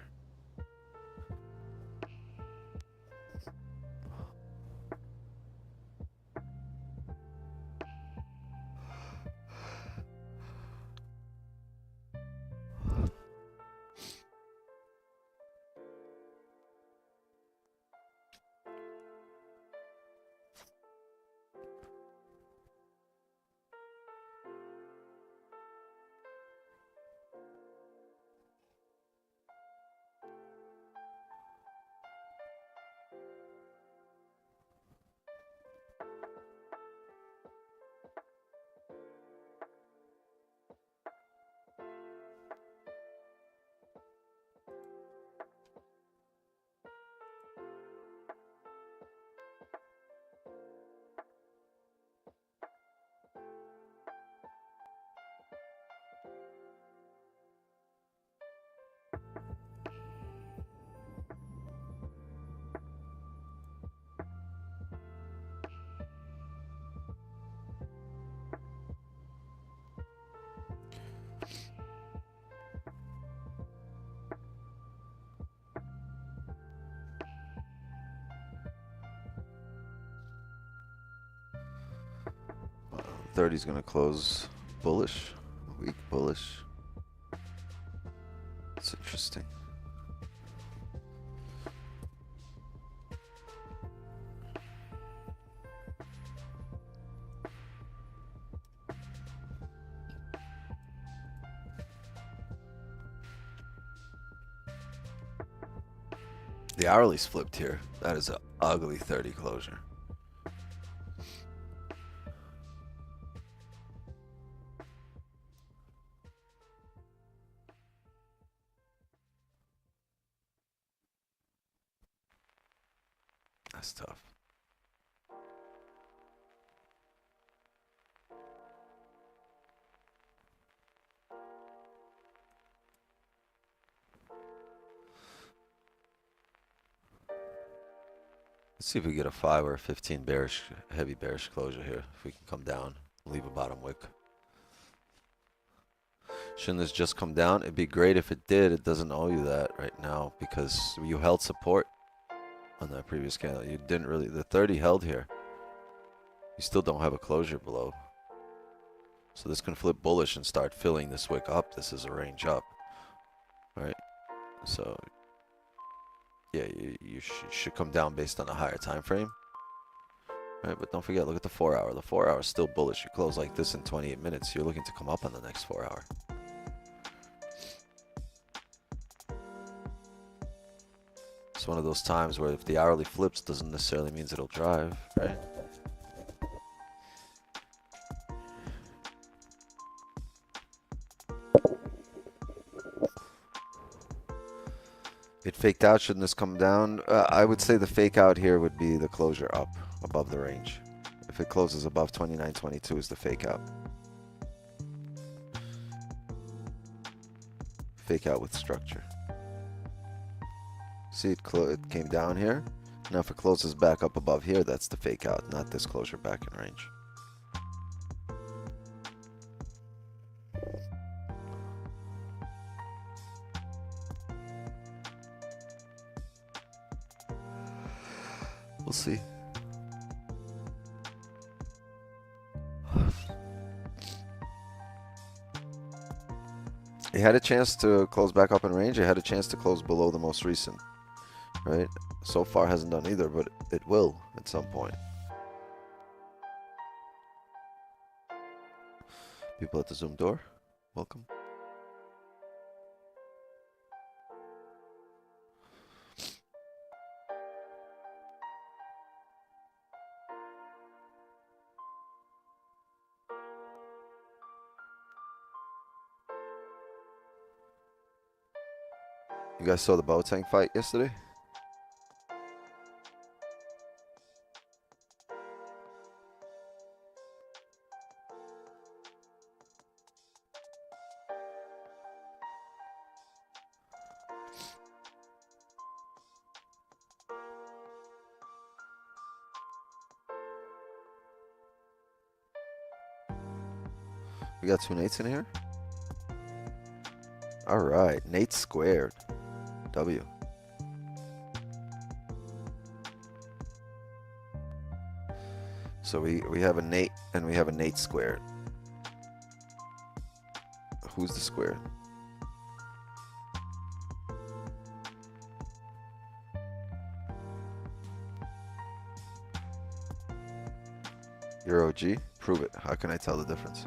Speaker 1: $30's gonna close bullish, weak bullish. It's interesting. The hourly's flipped here. That is an ugly 30 closure. That's tough. Let's see if we get a 5 or a 15 bearish, heavy bearish closure here. If we can come down, leave a bottom wick. Shouldn't this just come down? It'd be great if it did. It doesn't owe you that right now because you held support on that previous candle. You didn't really, the 30 held here. You still don't have a closure below. So this can flip bullish and start filling this wick up. This is a range up, right? So yeah, you should come down based on a higher time frame, right? But don't forget, look at the 4 hour. The 4 hour is still bullish. You close like this in 28 minutes. You're looking to come up on the next 4 hour. It's one of those times where if the hourly flips, doesn't necessarily means it'll drive, right? It faked out. Shouldn't this come down? I would say the fake out here would be the closure up above the range. If it closes above 29.22 is the fake out. Fake out with structure. See, it came down here. Now if it closes back up above here, that's the fake out, not this closure back in range. We'll see. It had a chance to close back up in range. It had a chance to close below the most recent, right? So far hasn't done either, but it will at some point. People at the Zoom door, welcome. You guys saw the Boateng fight yesterday? We got two Nates in here? Alright, Nate squared. W. So we have a Nate and we have a Nate squared. Who's the squared? You're OG? Prove it. How can I tell the difference?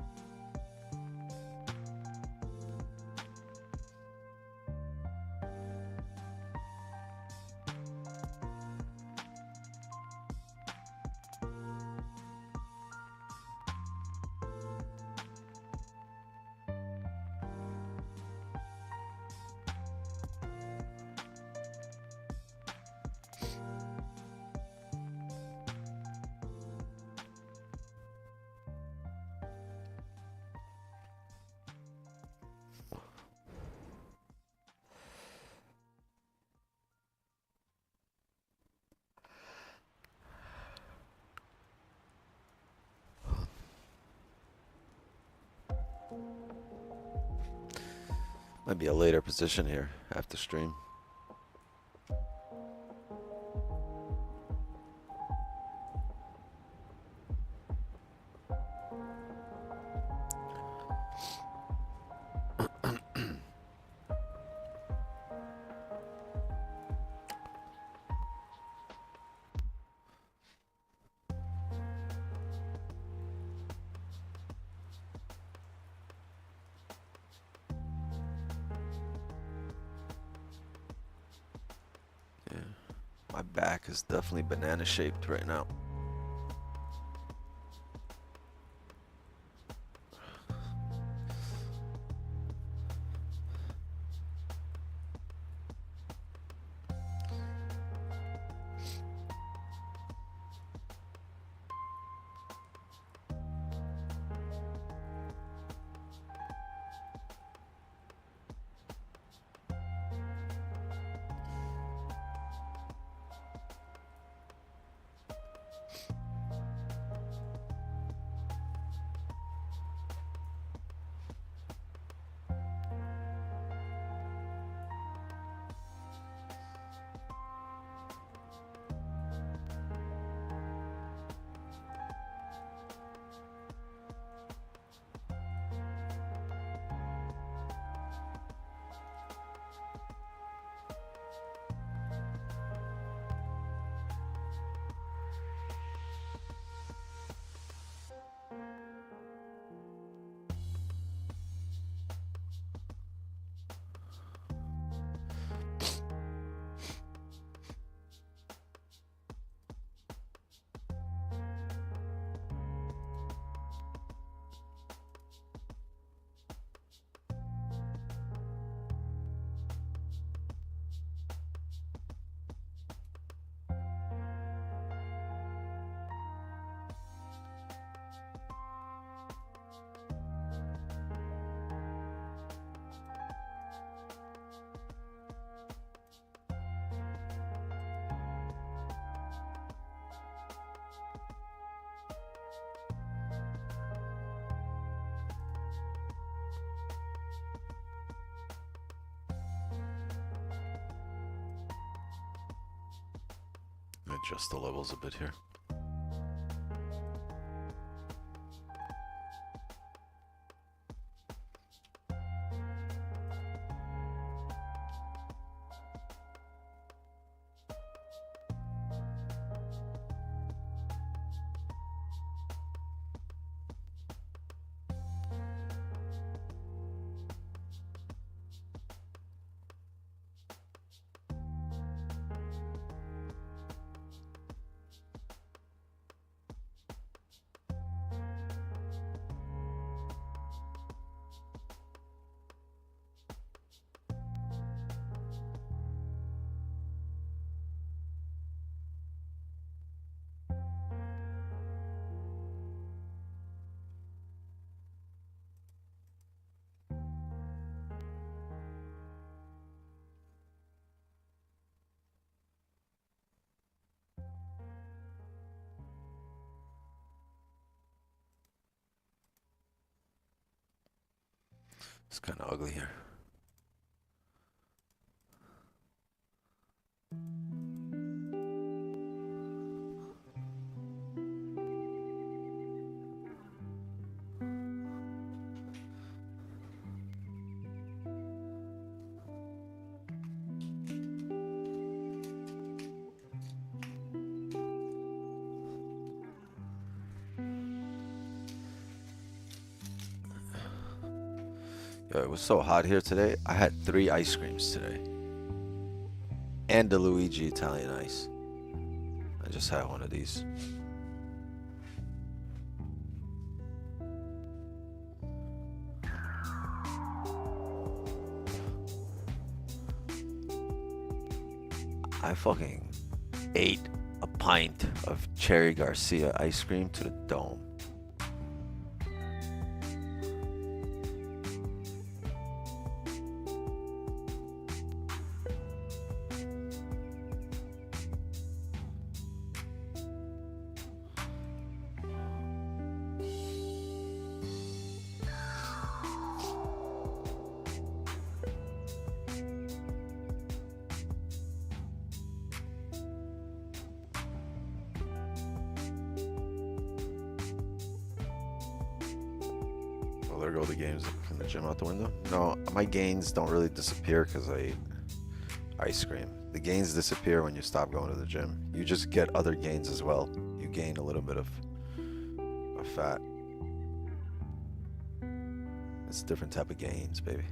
Speaker 1: Might be a later position here after stream. My back is definitely banana shaped right now. adjust the levels a bit here. It's kind of ugly here. Yo, it was so hot here today. I had 3 ice creams today. And the Luigi Italian ice. I just had one of these. I fucking ate a pint of Cherry Garcia ice cream to the dome. Oh, there go the games from the gym out the window. No, my gains don't really disappear because I ate ice cream. The gains disappear when you stop going to the gym. You just get other gains as well. You gain a little bit of fat. It's a different type of gains, baby.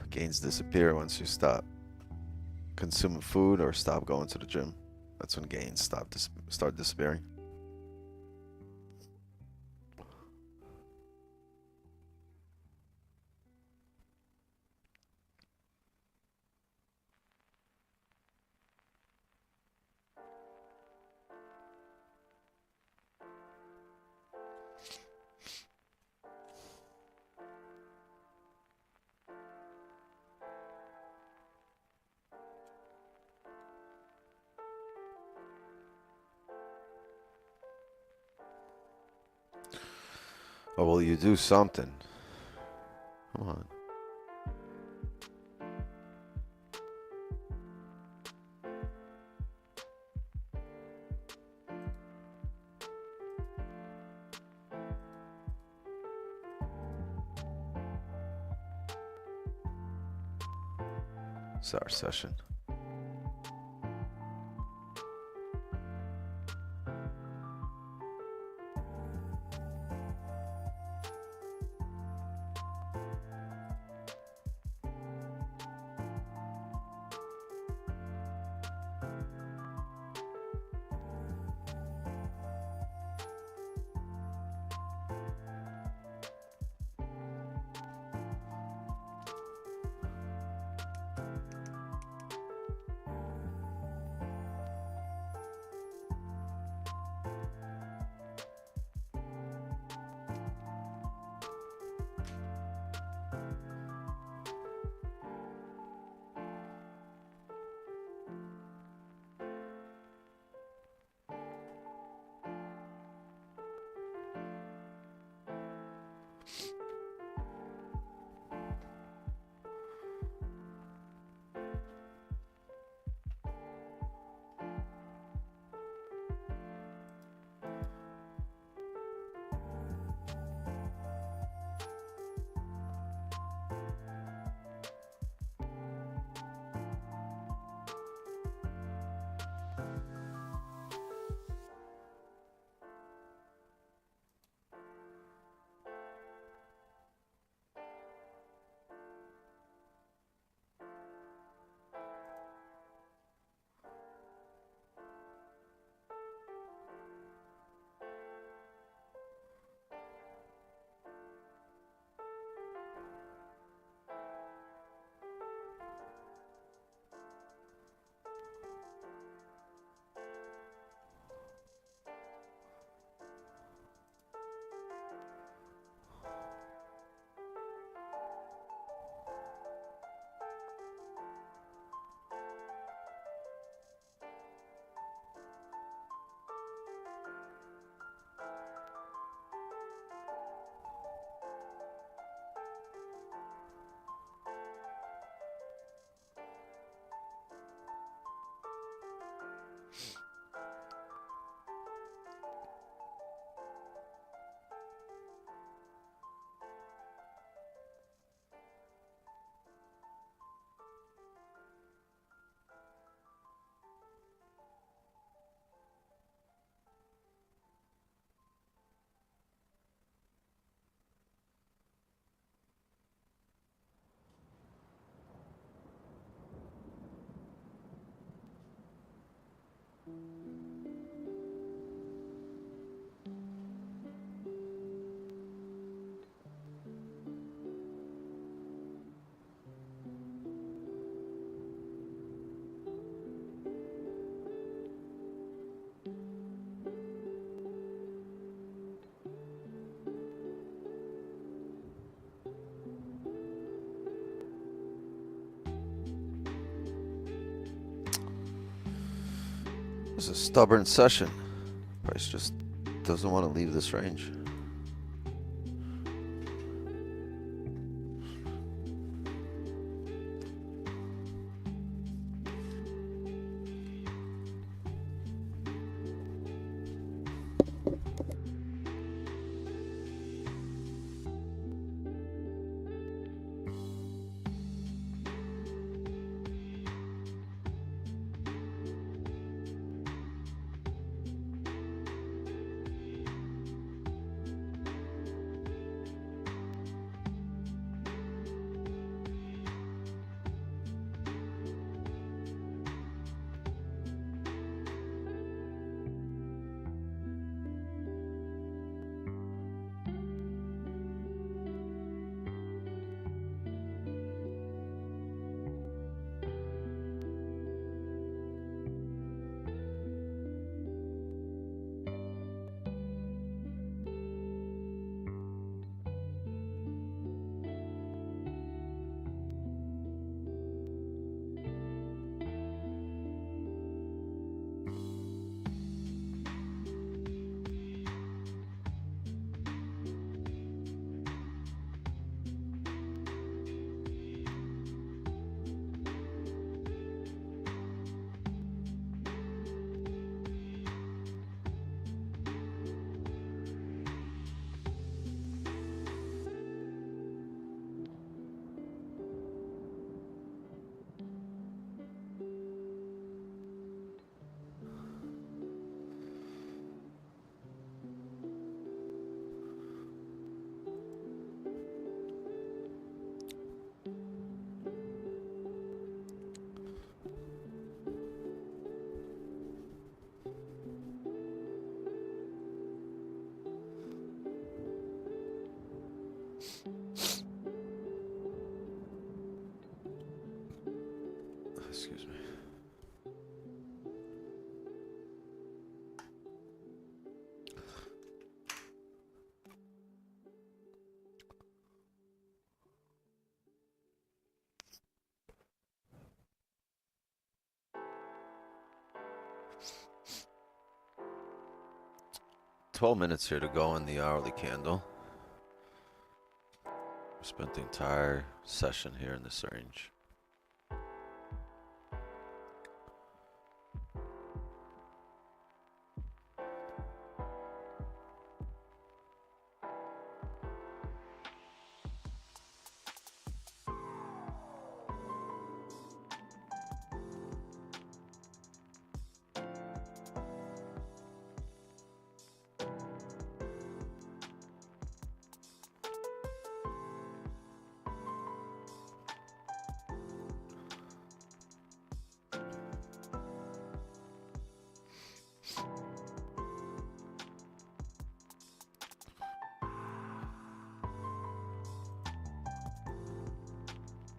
Speaker 1: Gains disappear once you stop consuming food or stop going to the gym. That's when gains start disappearing. Oh, well, you do something. Come on. It's our session. It's a stubborn session. Price just doesn't want to leave this range. Excuse me. $12 minutes here to go in the hourly candle. Spent the entire session here in this range.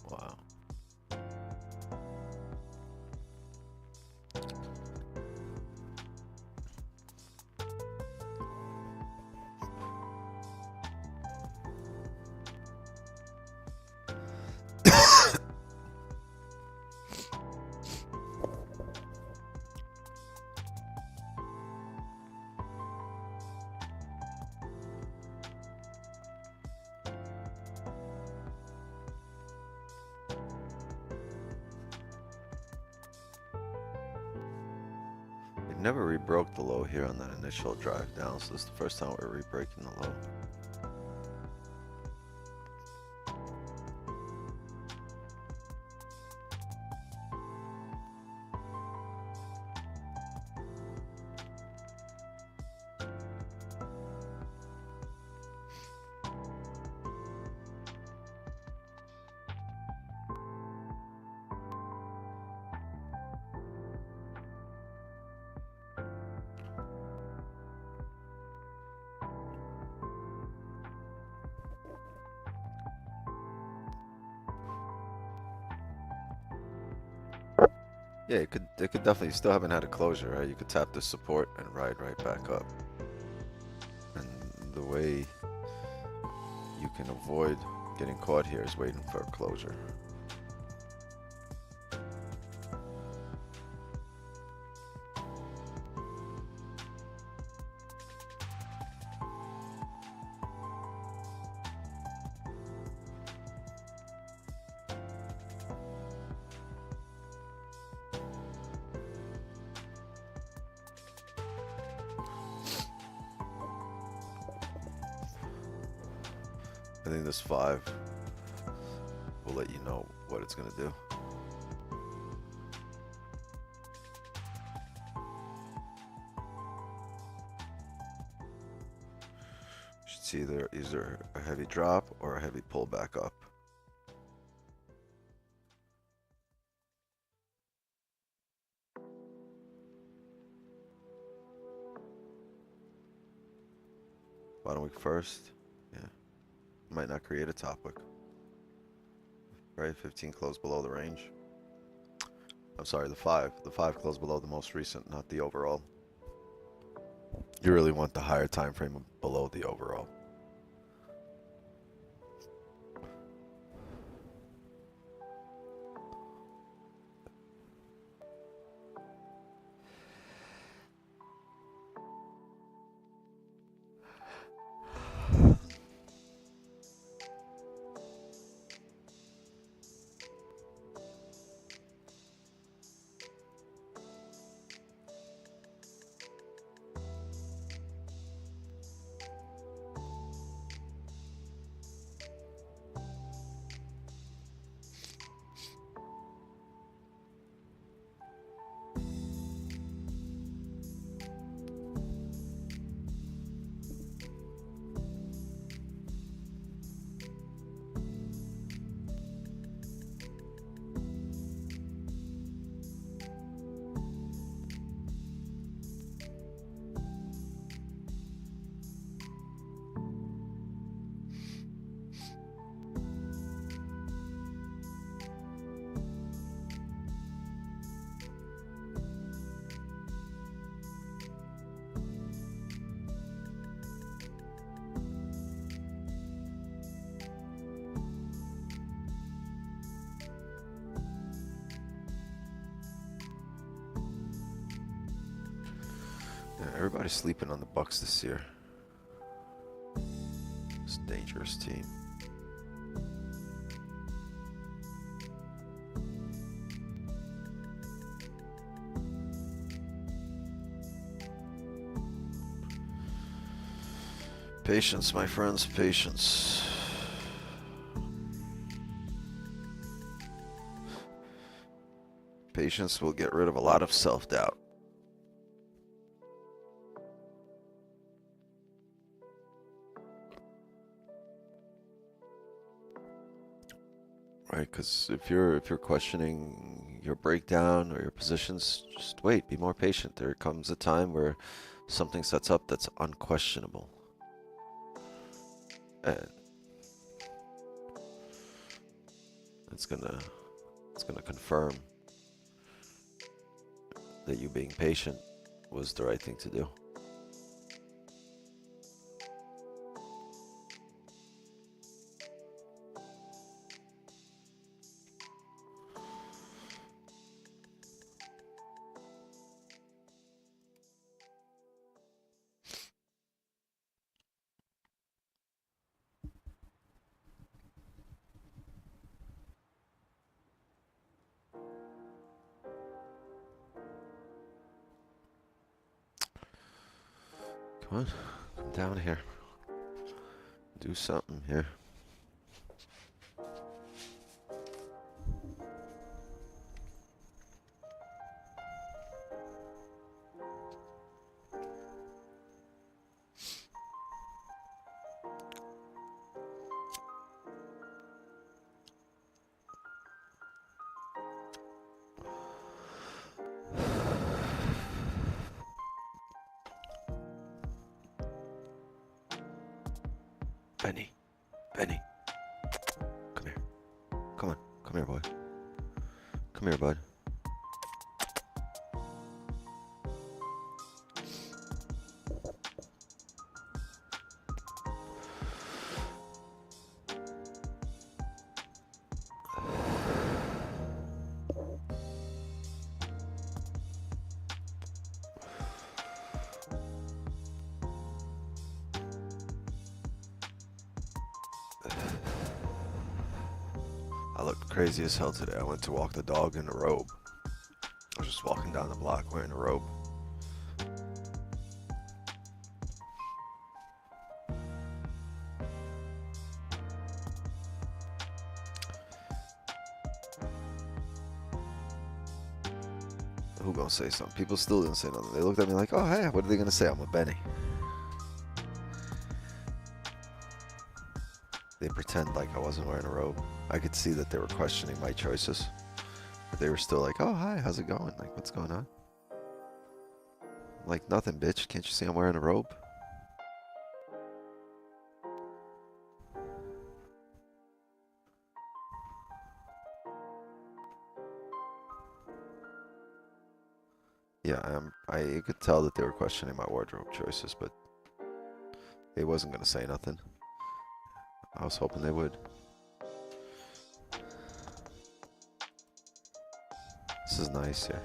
Speaker 1: Wow. It never rebroke the low here on that initial drive down, so this is the first time we're rebreaking the low. Yeah, it could definitely still haven't had a closure, right? You could tap the support and ride right back up. And the way you can avoid getting caught here is waiting for a closure. I think this 5 will let you know what it's gonna do. You should see there either a heavy drop or a heavy pull back up. Bottom week first, yeah. Might not create a top wick. Right, 15 closed below the range. I'm sorry, the 5. The 5 closed below the most recent, not the overall. You really want the higher time frame below the overall. Yeah, everybody's sleeping on the Bucks this year. It's a dangerous team. Patience, my friends, patience. Patience will get rid of a lot of self-doubt. Right, because if you're questioning your breakdown or your positions, just wait, be more patient. There comes a time where something sets up that's unquestionable. And it's gonna confirm that you being patient was the right thing to do. Come on, come down here. Do something here. Benny, Benny, come here. Come on, come here, boy. Come here, bud. I looked crazy as hell today. I went to walk the dog in a robe. I was just walking down the block wearing a robe. Who gonna say something? People still didn't say nothing. They looked at me like, oh, hey, what are they gonna say? I'm a Benny. They pretend like I wasn't wearing a robe. I could see that they were questioning my choices. But they were still like, oh, hi, how's it going? Like, what's going on? I'm like, nothing, bitch. Can't you see I'm wearing a robe? Yeah, I could tell that they were questioning my wardrobe choices, but they wasn't gonna say nothing. I was hoping they would. This is nice here.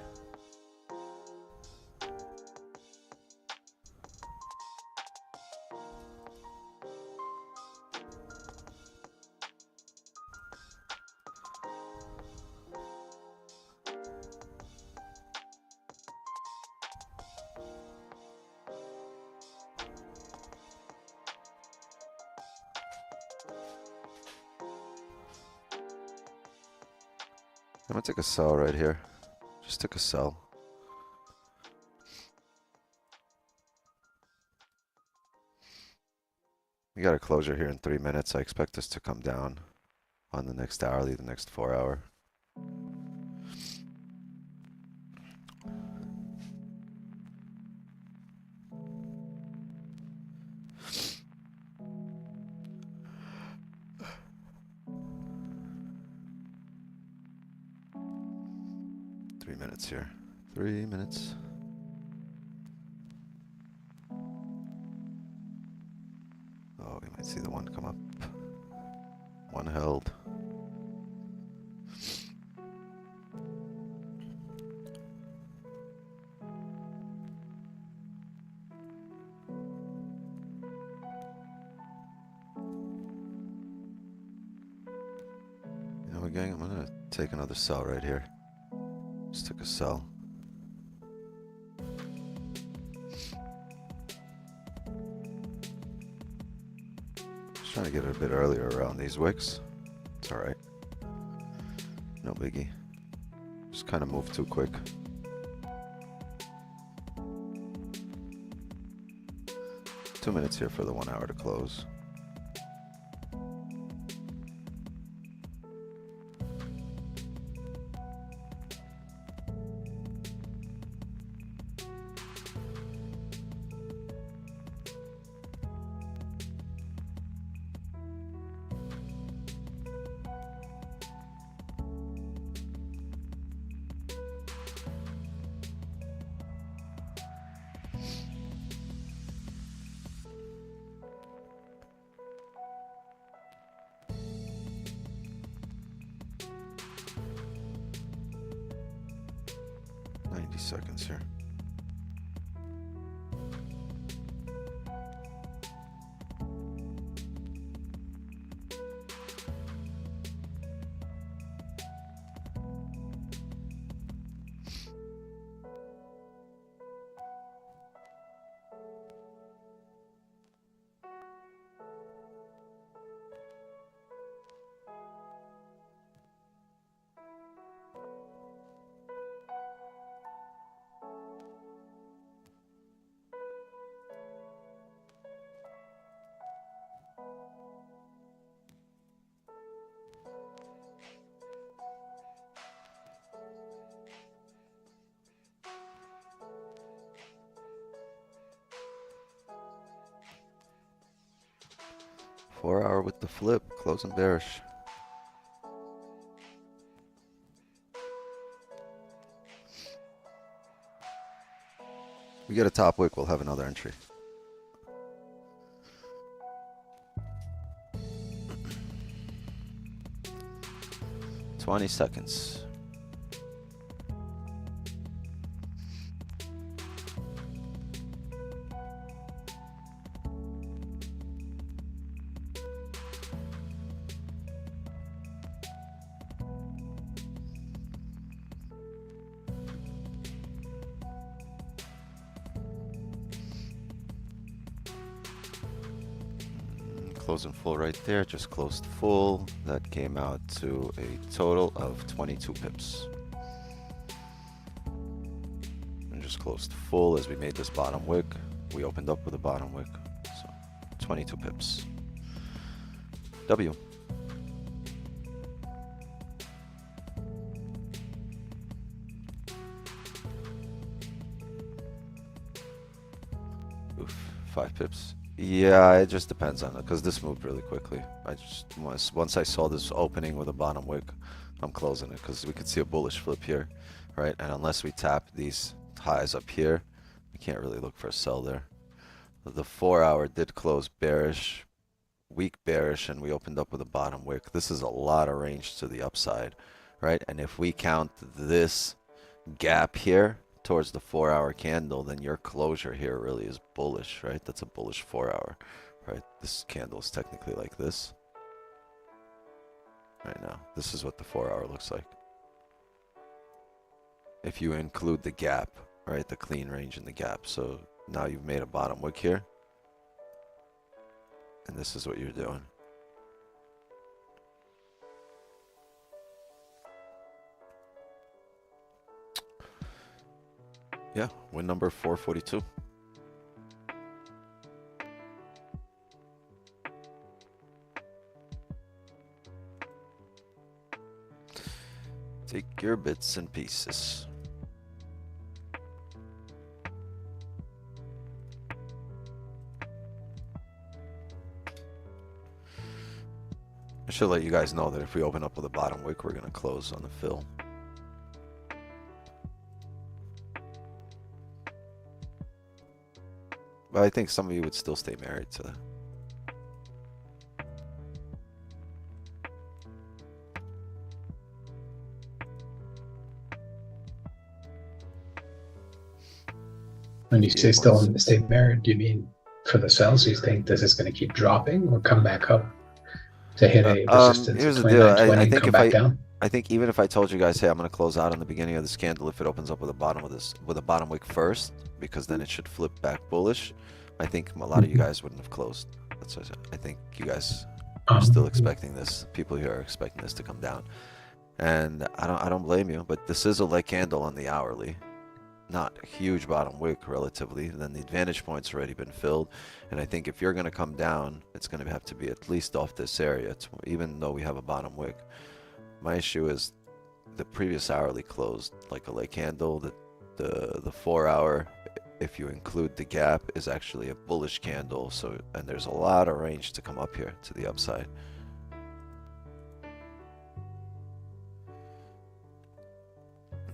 Speaker 1: I'm gonna take a sell right here. Just took a sell. We got a closure here in 3 minutes. I expect this to come down on the next hourly, the next 4 hour. Here. 3 minutes. Oh, we might see the one come up. One held. You know what, gang? I'm gonna take another sell right here. Just took a sell. Just trying to get it a bit earlier around these wicks. It's alright. No biggie. Just kind of moved too quick. Two minutes here for the 1 hour to close. Seconds here. Four hour with the flip, closing bearish. We get a top wick, we'll have another entry. $20. Closing full right there, just closed full. That came out to a total of 22 pips. just closed full as we made this bottom wick. We opened up with a bottom wick, so 22 pips. W. Oof, 5 pips. Yeah, it just depends on it, because this moved really quickly. I just, once I saw this opening with a bottom wick, I'm closing it, because we could see a bullish flip here, right? And unless we tap these highs up here, we can't really look for a sell there. The 4 hour did close bearish, weak bearish, and we opened up with a bottom wick. This is a lot of range to the upside, right? And if we count this gap here towards the 4 hour candle, then your closure here really is bullish, right? That's a bullish 4 hour, right? This candle is technically like this right now. This is what the 4 hour looks like if you include the gap, right? The clean range in the gap. So now you've made a bottom wick here, and this is what you're doing. Yeah, win number 442. Take your bits and pieces. I should let you guys know that if we open up with a bottom wick, we're going to close on the fill. But I think some of you would still stay married to that.
Speaker 4: When you say still stay married, do you mean for the sells? You think this is going to keep dropping or come back up to hit a resistance
Speaker 1: here's
Speaker 4: of
Speaker 1: the deal.
Speaker 4: 29.20
Speaker 1: I
Speaker 4: and
Speaker 1: think
Speaker 4: come
Speaker 1: if
Speaker 4: back down?
Speaker 1: I think even if I told you guys, hey, I'm going to close out on the beginning of this candle if it opens up with a bottom of this with a bottom wick first, because then it should flip back bullish, I think a lot of you guys wouldn't have closed. That's what I said. I think you guys are still expecting this. People here are expecting this to come down, and I don't blame you. But this is a leg candle on the hourly, not a huge bottom wick relatively. Then the advantage point's already been filled, and I think if you're going to come down, it's going to have to be at least off this area, even though we have a bottom wick. My issue is the previous hourly closed like a leg candle. The 4 hour, if you include the gap, is actually a bullish candle. So, and there's a lot of range to come up here to the upside.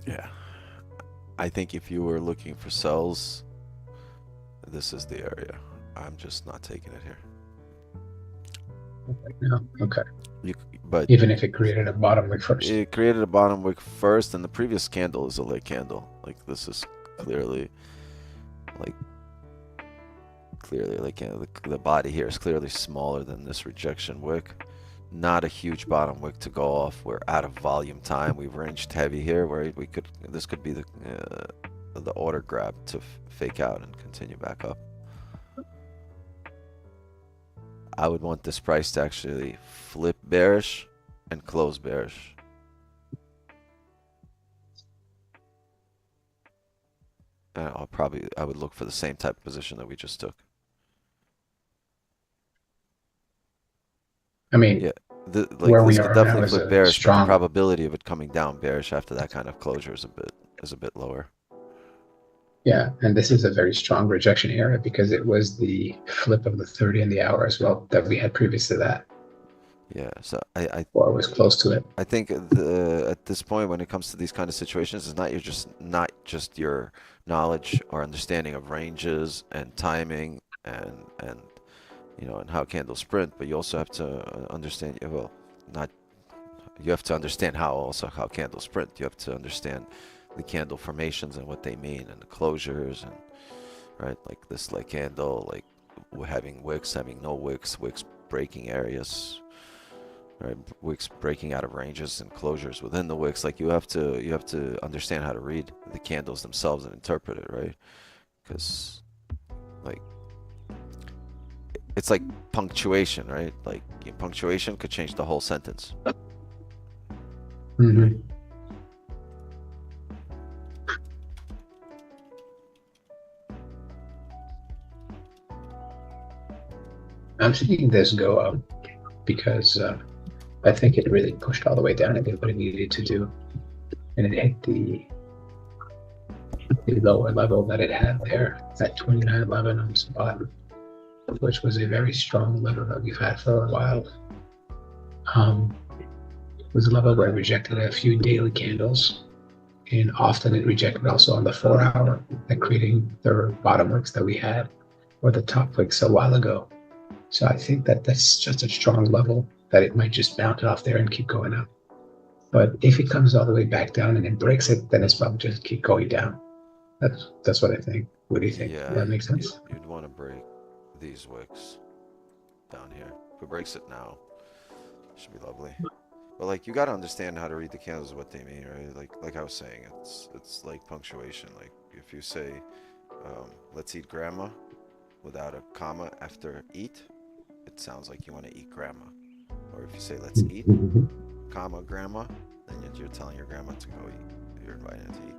Speaker 1: Yeah, I think if you were looking for sells, this is the area. I'm just not taking it here.
Speaker 4: No. Okay.
Speaker 1: But
Speaker 4: even if it created a bottom wick first.
Speaker 1: It created a bottom wick first, and the previous candle is a leg candle. Like this is clearly, like the body here is clearly smaller than this rejection wick. Not a huge bottom wick to go off. We're out of volume time. We've ranged heavy here, where we could. This could be the order grab to fake out and continue back up. I would want this price to actually flip bearish and close bearish. I would look for the same type of position that we just took.
Speaker 4: I mean,
Speaker 1: yeah,
Speaker 4: where we
Speaker 1: this
Speaker 4: are
Speaker 1: could
Speaker 4: now
Speaker 1: definitely
Speaker 4: is
Speaker 1: flip
Speaker 4: a
Speaker 1: bearish, but
Speaker 4: strong.
Speaker 1: the probability of it coming down bearish after that kind of closure is a bit lower.
Speaker 4: Yeah, and this is a very strong rejection area because it was the flip of the 30 in the hour as well that we had previous to that.
Speaker 1: Yeah, so
Speaker 4: or was close to it.
Speaker 1: I think at this point, when it comes to these kind of situations, it's not just your knowledge or understanding of ranges and timing and you know, and how candles sprint, but you also have to understand. Well, you have to understand how candles sprint. You have to understand the candle formations and what they mean, and the closures, and right, like this leg candle, like having wicks, having no wicks, wicks breaking areas, right, wicks breaking out of ranges and closures within the wicks. Like you have to understand how to read the candles themselves and interpret it, right? Because like it's like punctuation, right? Like punctuation could change the whole sentence.
Speaker 4: Mm-hmm. I'm seeing this go up because I think it really pushed all the way down and did what it needed to do, and it hit the lower level that it had there at 29.11 on spot, which was a very strong level that we've had for a while. It was a level where it rejected a few daily candles, and often it rejected also on the 4-hour, like creating the bottom wicks that we had, or the top wicks a while ago. So I think that that's just a strong level that it might just bounce it off there and keep going up. But if it comes all the way back down and it breaks it, then it's probably just keep going down. That's what I think. What do you think?
Speaker 1: Yeah,
Speaker 4: Does that make sense?
Speaker 1: you'd want to break these wicks down here. If it breaks it now, it should be lovely. But like, you gotta understand how to read the candles, what they mean, right? Like I was saying, it's like punctuation. Like if you say, let's eat grandma without a comma after eat, it sounds like you want to eat grandma. Or if you say let's eat, comma grandma, then you're telling your grandma to go eat. You're inviting her to eat.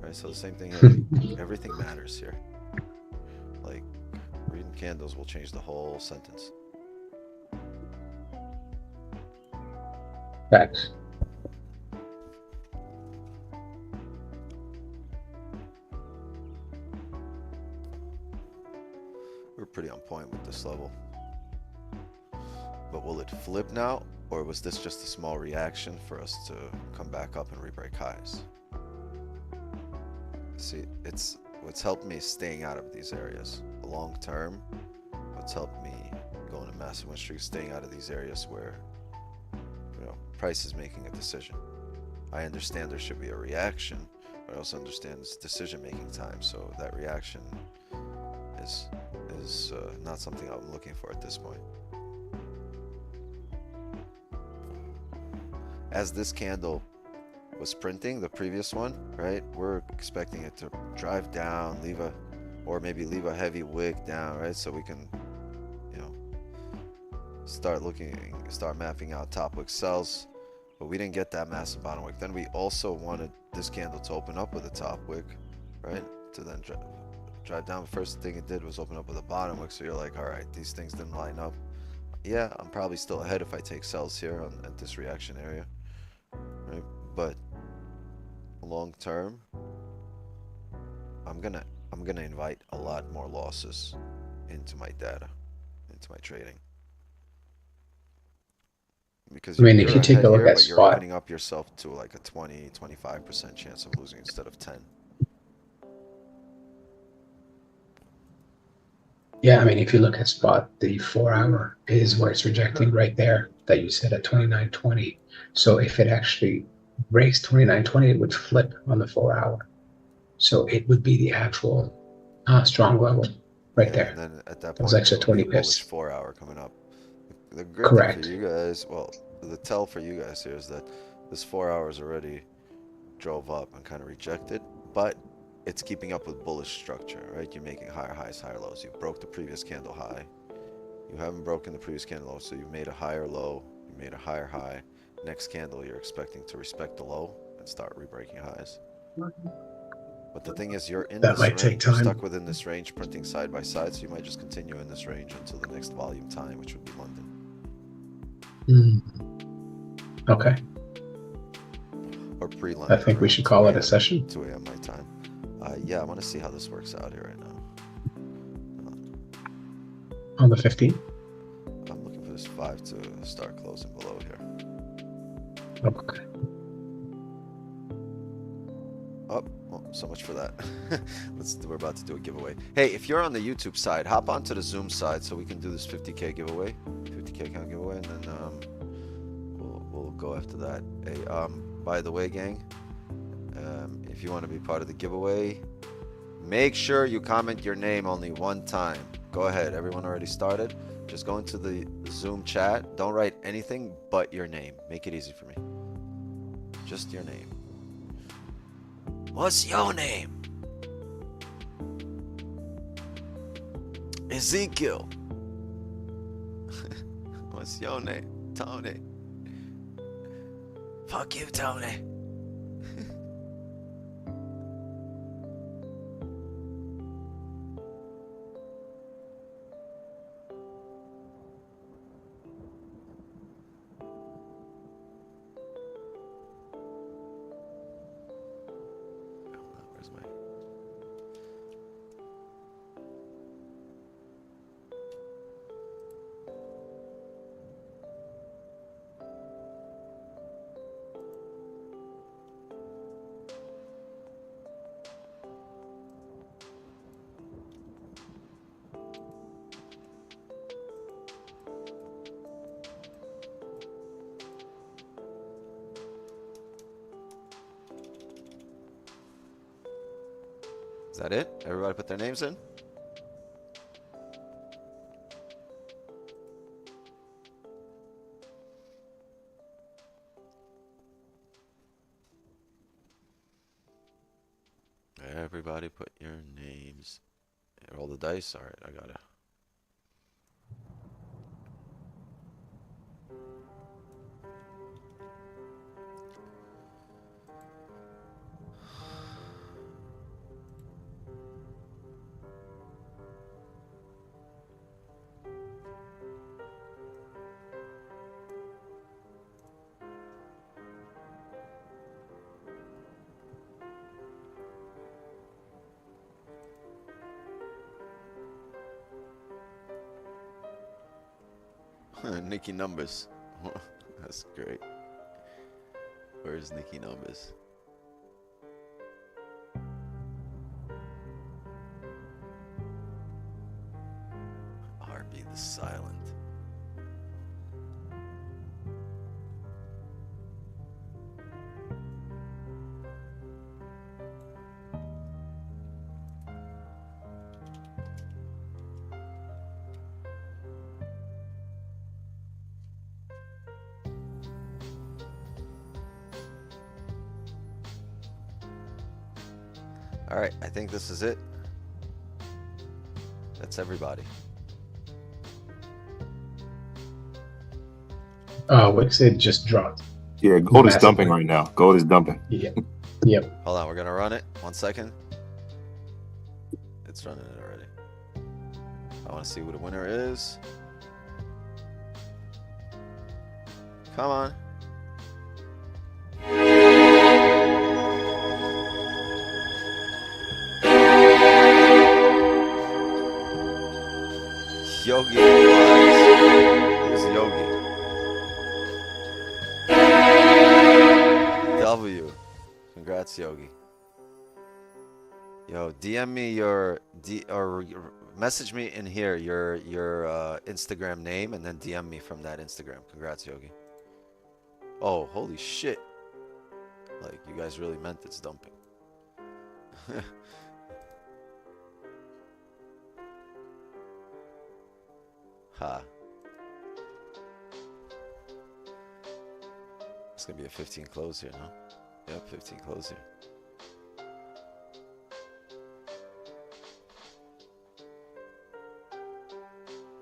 Speaker 1: Right, so the same thing here. Everything matters here. Like, reading candles will change the whole sentence.
Speaker 4: Facts.
Speaker 1: We're pretty on point with this level. But will it flip now? Or was this just a small reaction for us to come back up and re-break highs? See, it's what's helped me staying out of these areas. Long term, what's helped me go on a massive win streak, staying out of these areas where, you know, price is making a decision. I understand there should be a reaction, but I also understand it's decision-making time. So that reaction is not something I'm looking for at this point. As this candle was printing, the previous one, right? We're expecting it to drive down, or maybe leave a heavy wick down, right? So we can, you know, start mapping out top wick sells, but we didn't get that massive bottom wick. Then we also wanted this candle to open up with a top wick, right? To then drive down. The first thing it did was open up with a bottom wick. So you're like, all right, these things didn't line up. Yeah, I'm probably still ahead if I take sells here at this reaction area, right? But long term, I'm gonna invite a lot more losses into my data, into my trading. Because
Speaker 4: I mean,
Speaker 1: you're
Speaker 4: if you take
Speaker 1: ahead
Speaker 4: a look
Speaker 1: here,
Speaker 4: at
Speaker 1: but you're
Speaker 4: spot,
Speaker 1: opening up yourself to like a 20-25% chance of losing instead of 10.
Speaker 4: yeah, I mean, if you look at spot, the 4-hour is where it's rejecting right there that you said at 29.20. So if it actually breaks 29.20, it would flip on the 4-hour. So it would be the actual strong level right
Speaker 1: Yeah,
Speaker 4: there.
Speaker 1: and then at that
Speaker 4: That was
Speaker 1: point,
Speaker 4: extra
Speaker 1: there will be
Speaker 4: 20
Speaker 1: a bullish
Speaker 4: pips.
Speaker 1: 4-hour coming up. The great
Speaker 4: Correct.
Speaker 1: thing for you guys, well, the tell for you guys here is that this 4 hours already drove up and kind of rejected, but it's keeping up with bullish structure, right? You're making higher highs, higher lows. You broke the previous candle high. You haven't broken the previous candle low, so you've made a higher low, you made a higher high. Next candle, you're expecting to respect the low and start re-breaking highs. But the thing is, you're in
Speaker 4: That
Speaker 1: this
Speaker 4: might take
Speaker 1: range. You're
Speaker 4: time.
Speaker 1: stuck within this range, printing side by side, so you might just continue in this range until the next volume time, which would be London.
Speaker 4: Okay.
Speaker 1: Or pre-London.
Speaker 4: I think we
Speaker 1: around
Speaker 4: should call
Speaker 1: 2
Speaker 4: it a
Speaker 1: a.m.
Speaker 4: session.
Speaker 1: 2 a.m. my time. Yeah, I want to see how this works out here right now.
Speaker 4: On the 15th?
Speaker 1: I'm looking for this 5 to start closing below here.
Speaker 4: Okay.
Speaker 1: Oh, well, so much for that. We're about to do a giveaway. Hey, if you're on the YouTube side, hop onto the Zoom side so we can do this 50K giveaway, 50K account giveaway, and then we'll go after that. Hey, by the way, gang, if you want to be part of the giveaway, make sure you comment your name only one time. Go ahead. Everyone already started. Just go into the Zoom chat. Don't write anything but your name. Make it easy for me. Just your name. What's your name? Ezekiel. What's your name? Tony. Fuck you, Tony. Is that it? Everybody put their names in? Everybody put your names. Roll the dice. All right, I got it. Nikki Numbers. That's great. Where's Nikki Numbers? RB the Silent. All right, I think this is it. That's everybody.
Speaker 4: Wix, it just dropped.
Speaker 6: Yeah, gold is
Speaker 4: Massively.
Speaker 6: dumping right now. Gold is dumping.
Speaker 4: Yep. Yep.
Speaker 1: Hold on, we're gonna run it. 1 second. It's running it already. I want to see who the winner is. Come on. Yogi. Who's Yogi? W. Congrats, Yogi. Yo, DM me or message me in here your Instagram name and then DM me from that Instagram. Congrats, Yogi. Oh, holy shit. Like, you guys really meant it's dumping. Ha. It's gonna be a 15 close here, no? Yep, 15 close here.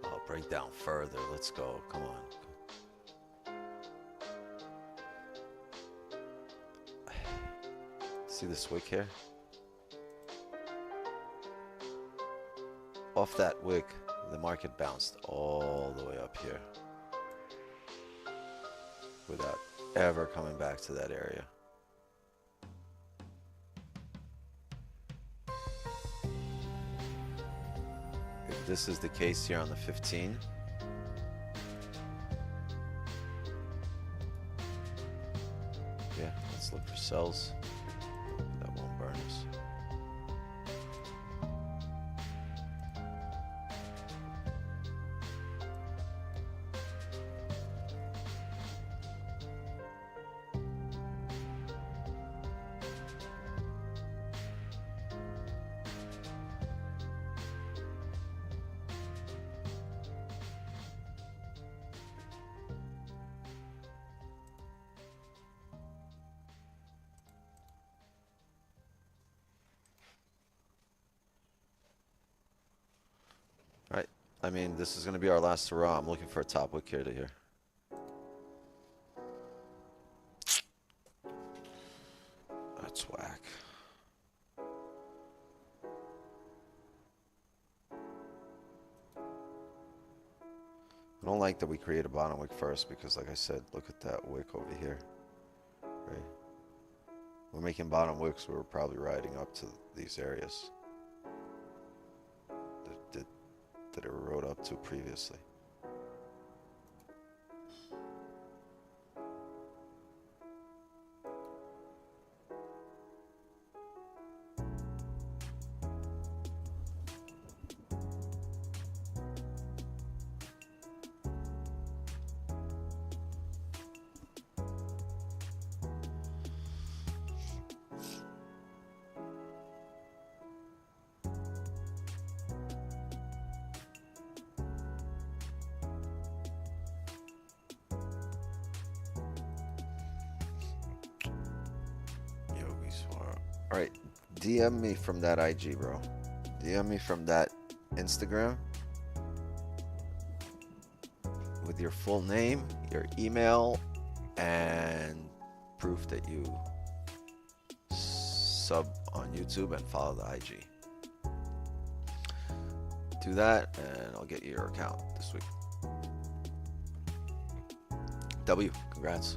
Speaker 1: I'll break down further. Let's go. Come on. See this wick here? Off that wick, the market bounced all the way up here without ever coming back to that area. If this is the case here on the 15, yeah, let's look for sells. That won't burn us. I mean, this is going to be our last hurrah. I'm looking for a top wick here to here. That's whack. I don't like that we create a bottom wick first because, like I said, look at that wick over here. Right? We're making bottom wicks. We're probably riding up to these areas that it rode up to previously. All right, DM me from that IG, bro. DM me from that Instagram with your full name, your email, and proof that you sub on YouTube and follow the IG. Do that, and I'll get you your account this week. W, congrats.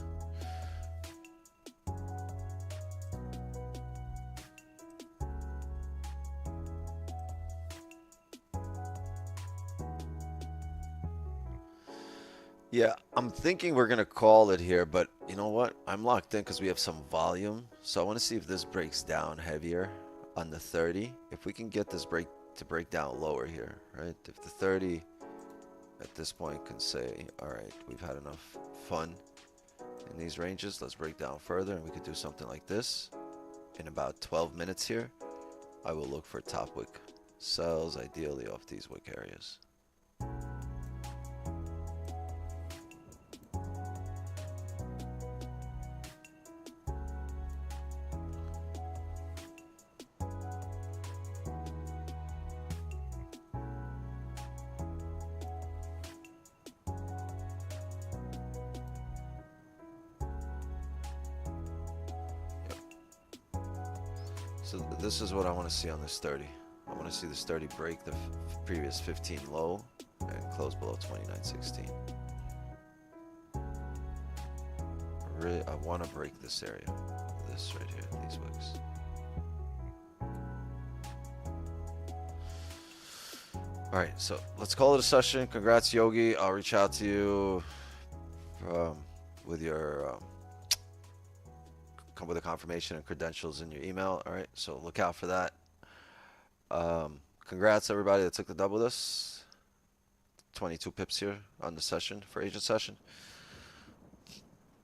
Speaker 1: Yeah, I'm thinking we're gonna call it here, but you know what? I'm locked in because we have some volume. So I want to see if this breaks down heavier on the 30. If we can get this break down lower here, right? If the 30 at this point can say, all right, we've had enough fun in these ranges. Let's break down further, and we could do something like this in about 12 minutes here. I will look for top wick sells, ideally off these wick areas. So this is what I want to see on this 30. I want to see this 30 break the previous 15 low and close below 29.16. Really, I want to break this area, this right here, these wicks. All right, so let's call it a session. Congrats, Yogi. I'll reach out to you with your come with a confirmation and credentials in your email. All right, so look out for that. Congrats everybody that took the dub with us. 22 pips here on the session for agent session.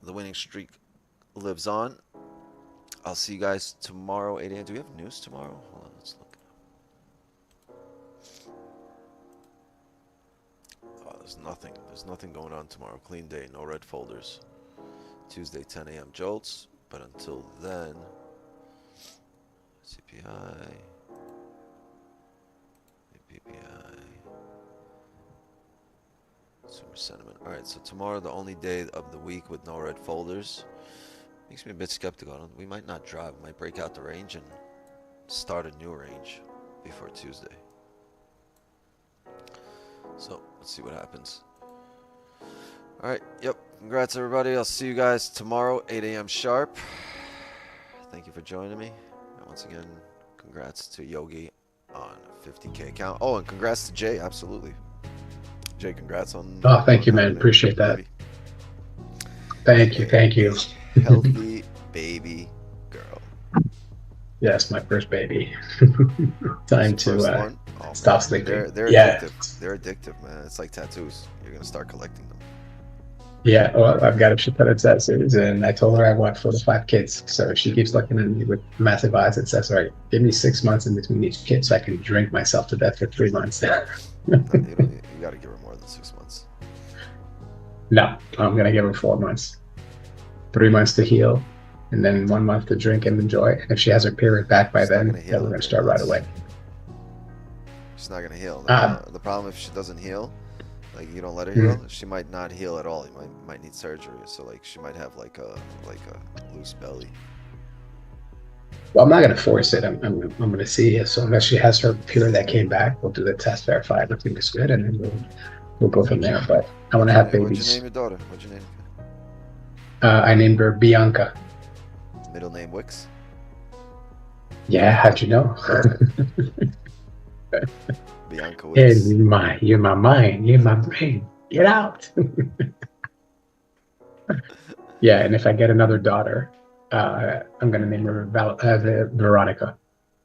Speaker 1: The winning streak lives on. I'll see you guys tomorrow 8 a.m. Do we have news tomorrow? Hold on, let's look. Oh, there's nothing going on tomorrow. Clean day, no red folders. Tuesday 10 a.m. jolts. But until then, CPI, PPI, consumer sentiment. All right, so tomorrow, the only day of the week with no red folders, makes me a bit skeptical. We might not drop, we might break out the range and start a new range before Tuesday. So let's see what happens. All right, yep. Congrats, everybody. I'll see you guys tomorrow, 8 a.m. sharp. Thank you for joining me. And once again, congrats to Yogi on 50K account. Oh, and congrats to Jay. Absolutely. Jay, congrats on.
Speaker 4: Oh, thank you, man. Appreciate that. Thank you. Thank you.
Speaker 1: Healthy baby girl.
Speaker 4: Yes, my first baby. Time to stop sleeping.
Speaker 1: They're addictive. They're addictive, man. It's like tattoos. You're going to start collecting them.
Speaker 4: Yeah, well, I've got a shit ton of tattoos, and I told her I want 4 to 5 kids. So she keeps looking at me with massive eyes and says, "All right, give me 6 months in between each kid so I can drink myself to death for 3 months."
Speaker 1: You got to give her more than 6 months.
Speaker 4: No, I'm going to give her 4 months. 3 months to heal, and then 1 month to drink and enjoy. And if she has her period back by then, then we're going to start right away.
Speaker 1: She's not going to heal. The problem if she doesn't heal, like you don't let her heal, she might not heal at all. You might need surgery. So like she might have like a loose belly.
Speaker 4: Well, I'm not gonna force it. I'm gonna see as soon as she has her period that came back. We'll do the test, verify everything is good, and then we'll go from there. But I want to have babies.
Speaker 1: What'd you name your daughter? What'd you name
Speaker 4: her? I named her Bianca.
Speaker 1: Middle name Wicks.
Speaker 4: Yeah, how'd you know?
Speaker 1: Bianca Wicks.
Speaker 4: Hey, you're my mind, you're my brain. Get out. Yeah, and if I get another daughter, I'm gonna name her Veronica.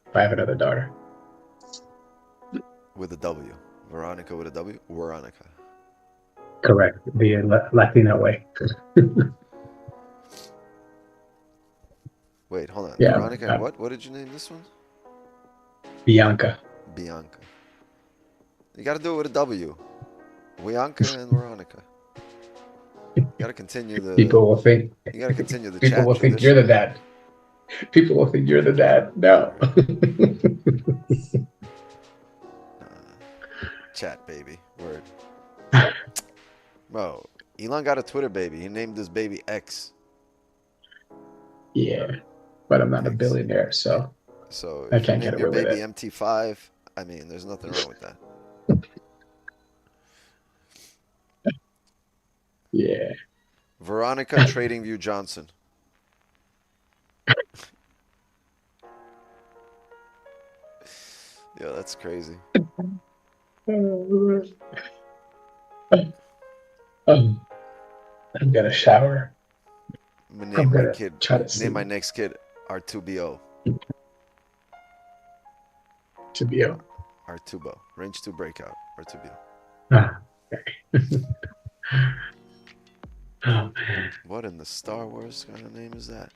Speaker 4: If I have another daughter.
Speaker 1: With a W. Veronica with a W. Veronica.
Speaker 4: Correct. The Latino way.
Speaker 1: Wait, hold on.
Speaker 4: Yeah,
Speaker 1: Veronica. What did you name this one?
Speaker 4: Bianca.
Speaker 1: Bianca. You gotta do it with a W. Bianca and Veronica. You gotta continue the.
Speaker 4: People will think.
Speaker 1: You gotta continue the.
Speaker 4: People will think you're the dad. People will think you're the dad. No.
Speaker 1: Chat baby. Word. Bro, Elon got a Twitter baby. He named this baby X.
Speaker 4: Yeah, but I'm not a
Speaker 1: X.
Speaker 4: billionaire, so
Speaker 1: So
Speaker 4: I
Speaker 1: if you
Speaker 4: can't
Speaker 1: name
Speaker 4: get
Speaker 1: your
Speaker 4: away with
Speaker 1: baby
Speaker 4: it.
Speaker 1: MT5, I mean, there's nothing wrong with that.
Speaker 4: Yeah.
Speaker 1: Veronica TradingView Johnson. Yo, that's crazy.
Speaker 4: I'm gonna shower.
Speaker 1: I'm gonna
Speaker 4: I'm
Speaker 1: name my
Speaker 4: gonna
Speaker 1: kid.
Speaker 4: try to
Speaker 1: Name
Speaker 4: sleep.
Speaker 1: my next kid R2BO.
Speaker 4: To be a
Speaker 1: R2BO. Range 2 breakout. R2BO.
Speaker 4: okay. Oh man.
Speaker 1: What in the Star Wars kind of name is that?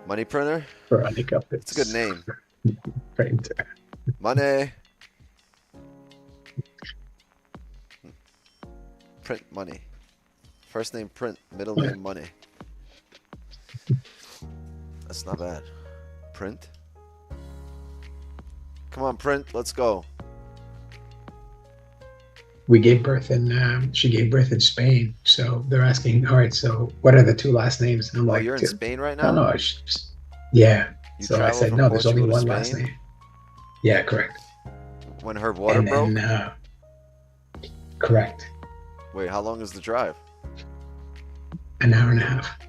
Speaker 1: Money printer?
Speaker 4: Veronica.
Speaker 1: It's a good name.
Speaker 4: Right.
Speaker 1: Money. Print money. First name print, middle name money. That's not bad. Print. Come on, print. Let's go.
Speaker 4: We gave birth in. She gave birth in Spain, so they're asking. All right, so what are the two last names? And I'm
Speaker 1: Oh,
Speaker 4: like,
Speaker 1: you're in
Speaker 4: "Dude,
Speaker 1: Spain right
Speaker 4: I don't
Speaker 1: now?
Speaker 4: know. It's just, yeah.
Speaker 1: You
Speaker 4: So I
Speaker 1: travel
Speaker 4: said,
Speaker 1: from
Speaker 4: no, there's only
Speaker 1: Portugal to
Speaker 4: one last
Speaker 1: Spain?
Speaker 4: name. Yeah, correct.
Speaker 1: When her water
Speaker 4: And
Speaker 1: broke?
Speaker 4: then, correct.
Speaker 1: Wait, how long is the drive?
Speaker 4: An hour and a half.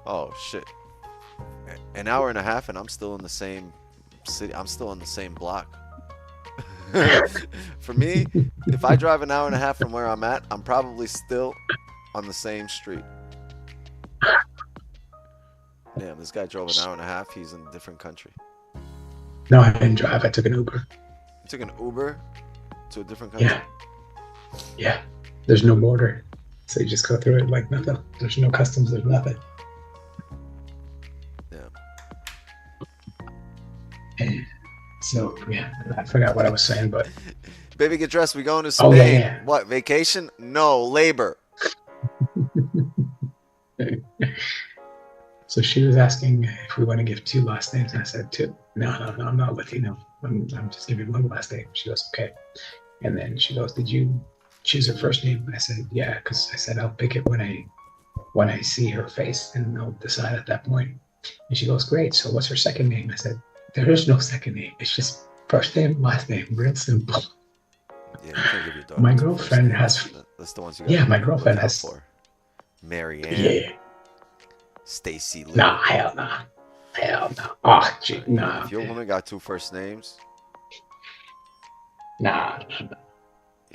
Speaker 1: Oh, shit. An hour and a half and I'm still in the same city. I'm still in the same block. For me, if I drive an hour and a half from where I'm at, I'm probably still on the same street. Damn, this guy drove an hour and a half. He's in a different country.
Speaker 4: No, I didn't drive. I took an Uber.
Speaker 1: You took an Uber to a different country?
Speaker 4: Yeah. Yeah. There's no border. So you just go through it like nothing. There's no customs. There's nothing.
Speaker 1: Yeah.
Speaker 4: So, yeah, I forgot what I was saying, but.
Speaker 1: Baby, get dressed. We going to Spain.
Speaker 4: Oh, yeah.
Speaker 1: What, vacation? No, labor.
Speaker 4: So she was asking if we want to give two last names. And I said, two. No, I'm not Latino. I'm just giving one last name. She goes, okay. And then she goes, did you choose her first name? I said, yeah, because I said I'll pick it when I see her face and I'll decide at that point. And she goes, great. So what's her second name? I said, there is no second name. It's just first name, last name, real simple.
Speaker 1: Yeah, you can't give your daughter
Speaker 4: My
Speaker 1: two
Speaker 4: girlfriend
Speaker 1: first names.
Speaker 4: has.
Speaker 1: That's the ones you
Speaker 4: Yeah,
Speaker 1: gotta
Speaker 4: my
Speaker 1: look
Speaker 4: girlfriend
Speaker 1: out
Speaker 4: has.
Speaker 1: for. Marianne.
Speaker 4: Yeah.
Speaker 1: Stacy Lee.
Speaker 4: Nah, hell no. Hell no. Oh, gee, nah.
Speaker 1: If your woman got two first names,
Speaker 4: Nah.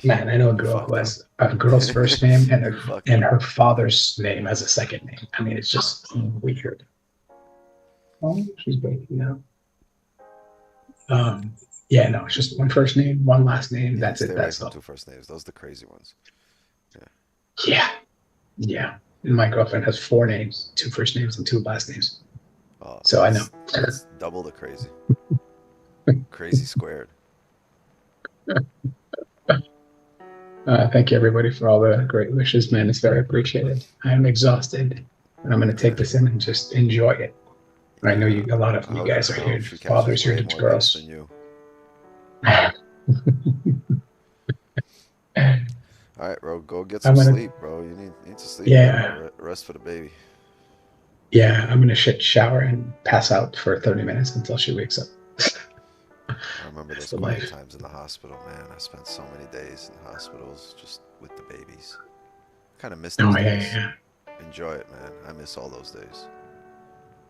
Speaker 4: Man, I know a girl
Speaker 1: fucked
Speaker 4: who
Speaker 1: up.
Speaker 4: has a girl's first name and
Speaker 1: You fucked
Speaker 4: her father's name as a second name. I mean, it's just weird. Oh, she's breaking out. Yeah, no, it's just one first name, one last name.
Speaker 1: Yeah,
Speaker 4: That's
Speaker 1: stay
Speaker 4: it.
Speaker 1: away
Speaker 4: That's
Speaker 1: from
Speaker 4: all.
Speaker 1: two first names. Those are the crazy ones.
Speaker 4: Yeah, yeah. And my girlfriend has four names, two first names and two last names.
Speaker 1: Oh,
Speaker 4: So I know.
Speaker 1: That's double the crazy. Crazy squared.
Speaker 4: Thank you, everybody, for all the great wishes, man. It's very appreciated. I am exhausted, and I'm going to take this in and just enjoy it. I know a lot of you guys are
Speaker 1: I
Speaker 4: here,
Speaker 1: hope she catches
Speaker 4: fathers here
Speaker 1: way
Speaker 4: to
Speaker 1: more dates
Speaker 4: girls.
Speaker 1: than you. All right, bro, go get some sleep, bro. You need to sleep.
Speaker 4: Yeah.
Speaker 1: Rest for the baby.
Speaker 4: Yeah, I'm going to shower and pass out for 30 minutes until she wakes up.
Speaker 1: I remember those quiet times in the hospital, man. I spent so many days in hospitals just with the babies. Kind of miss those days.
Speaker 4: Yeah.
Speaker 1: Enjoy it, man. I miss all those days.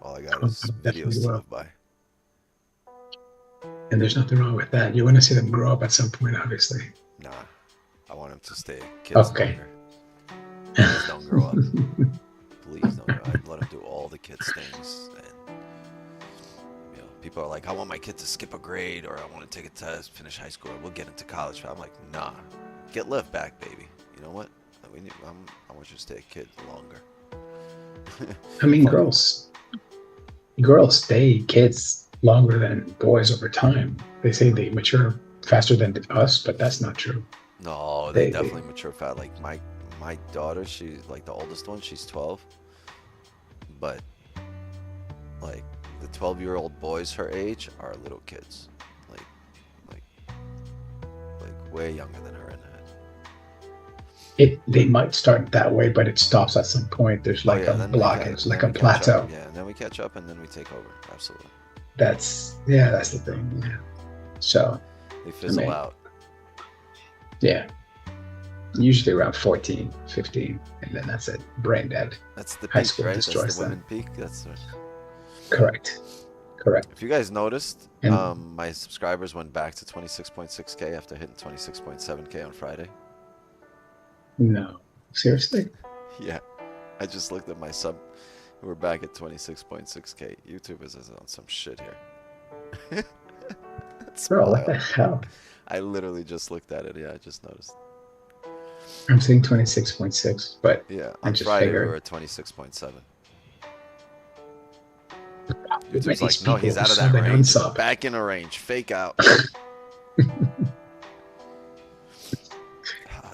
Speaker 1: All I got is
Speaker 4: definitely
Speaker 1: videos to
Speaker 4: will.
Speaker 1: live by.
Speaker 4: And there's nothing wrong with that. You want to see them grow up at some point, obviously.
Speaker 1: Nah, I want them to stay kids
Speaker 4: Okay.
Speaker 1: longer. Please don't grow up. Please don't grow up. I'd let them do all the kids' things. And, you know, people are like, I want my kid to skip a grade, or I want to take a test, finish high school, or we'll get into college. I'm like, nah, get left back, baby. You know what? I want you to stay a kid longer.
Speaker 4: I mean, girls stay kids longer than boys over time. They say they mature faster than us, but that's not true.
Speaker 1: No, they
Speaker 4: They-
Speaker 1: definitely mature fast. Like my daughter, she's like the oldest one, she's 12. But like the 12-year-old boys her age are little kids. Like way younger than her in the head.
Speaker 4: They might start that way, but it stops at some point. There's like a
Speaker 1: then we
Speaker 4: blockage, like a
Speaker 1: then we catch
Speaker 4: plateau.
Speaker 1: up. Yeah, and then we catch up and then we take over. Absolutely.
Speaker 4: That's the thing. Yeah. So
Speaker 1: They fizzle
Speaker 4: mean,
Speaker 1: out.
Speaker 4: yeah, usually around 14, 15, and then that's it. Brain dead.
Speaker 1: That's the
Speaker 4: High
Speaker 1: peak,
Speaker 4: school
Speaker 1: right? That's
Speaker 4: destroys
Speaker 1: the
Speaker 4: them.
Speaker 1: women peak. That's
Speaker 4: Correct.
Speaker 1: if you guys noticed,
Speaker 4: And-
Speaker 1: my subscribers went back to 26.6K after hitting 26.7K on Friday.
Speaker 4: No, seriously.
Speaker 1: Yeah, I just looked at my sub. We're back at 26.6K. YouTube is on some shit here. That's
Speaker 4: Bro, what the
Speaker 1: wild.
Speaker 4: hell?
Speaker 1: I literally just looked at it. Yeah, I just noticed.
Speaker 4: I'm saying 26.6, but
Speaker 1: Yeah,
Speaker 4: I
Speaker 1: on
Speaker 4: just
Speaker 1: Friday
Speaker 4: figured-
Speaker 1: we were at 26.7.
Speaker 4: But
Speaker 1: YouTube's
Speaker 4: these
Speaker 1: like, no, he's
Speaker 4: people
Speaker 1: out of
Speaker 4: sub
Speaker 1: that
Speaker 4: and
Speaker 1: range.
Speaker 4: unsub.
Speaker 1: Back in a range. Fake out.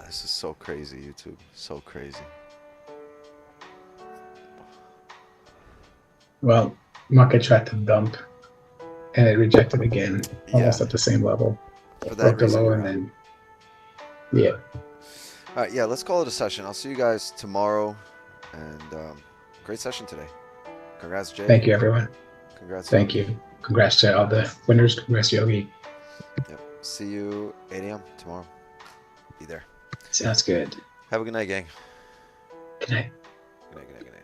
Speaker 1: This is so crazy, YouTube. So crazy.
Speaker 4: Well, market tried to dump, and it rejected again, almost
Speaker 1: Yeah.
Speaker 4: at the same level.
Speaker 1: For that
Speaker 4: Broke the
Speaker 1: reason,
Speaker 4: low,
Speaker 1: you're
Speaker 4: and
Speaker 1: out.
Speaker 4: then yeah.
Speaker 1: All right, yeah, let's call it a session. I'll see you guys tomorrow. And great session today. Congrats, Jay.
Speaker 4: Thank you, everyone.
Speaker 1: Congrats.
Speaker 4: Thank
Speaker 1: Yogi.
Speaker 4: you. Congrats to all the winners. Congrats, Yogi.
Speaker 1: Yep. See you 8 a.m. tomorrow. Be there.
Speaker 4: Sounds good.
Speaker 1: Have a good night, gang.
Speaker 4: Good night.
Speaker 1: Good night, good night, good night.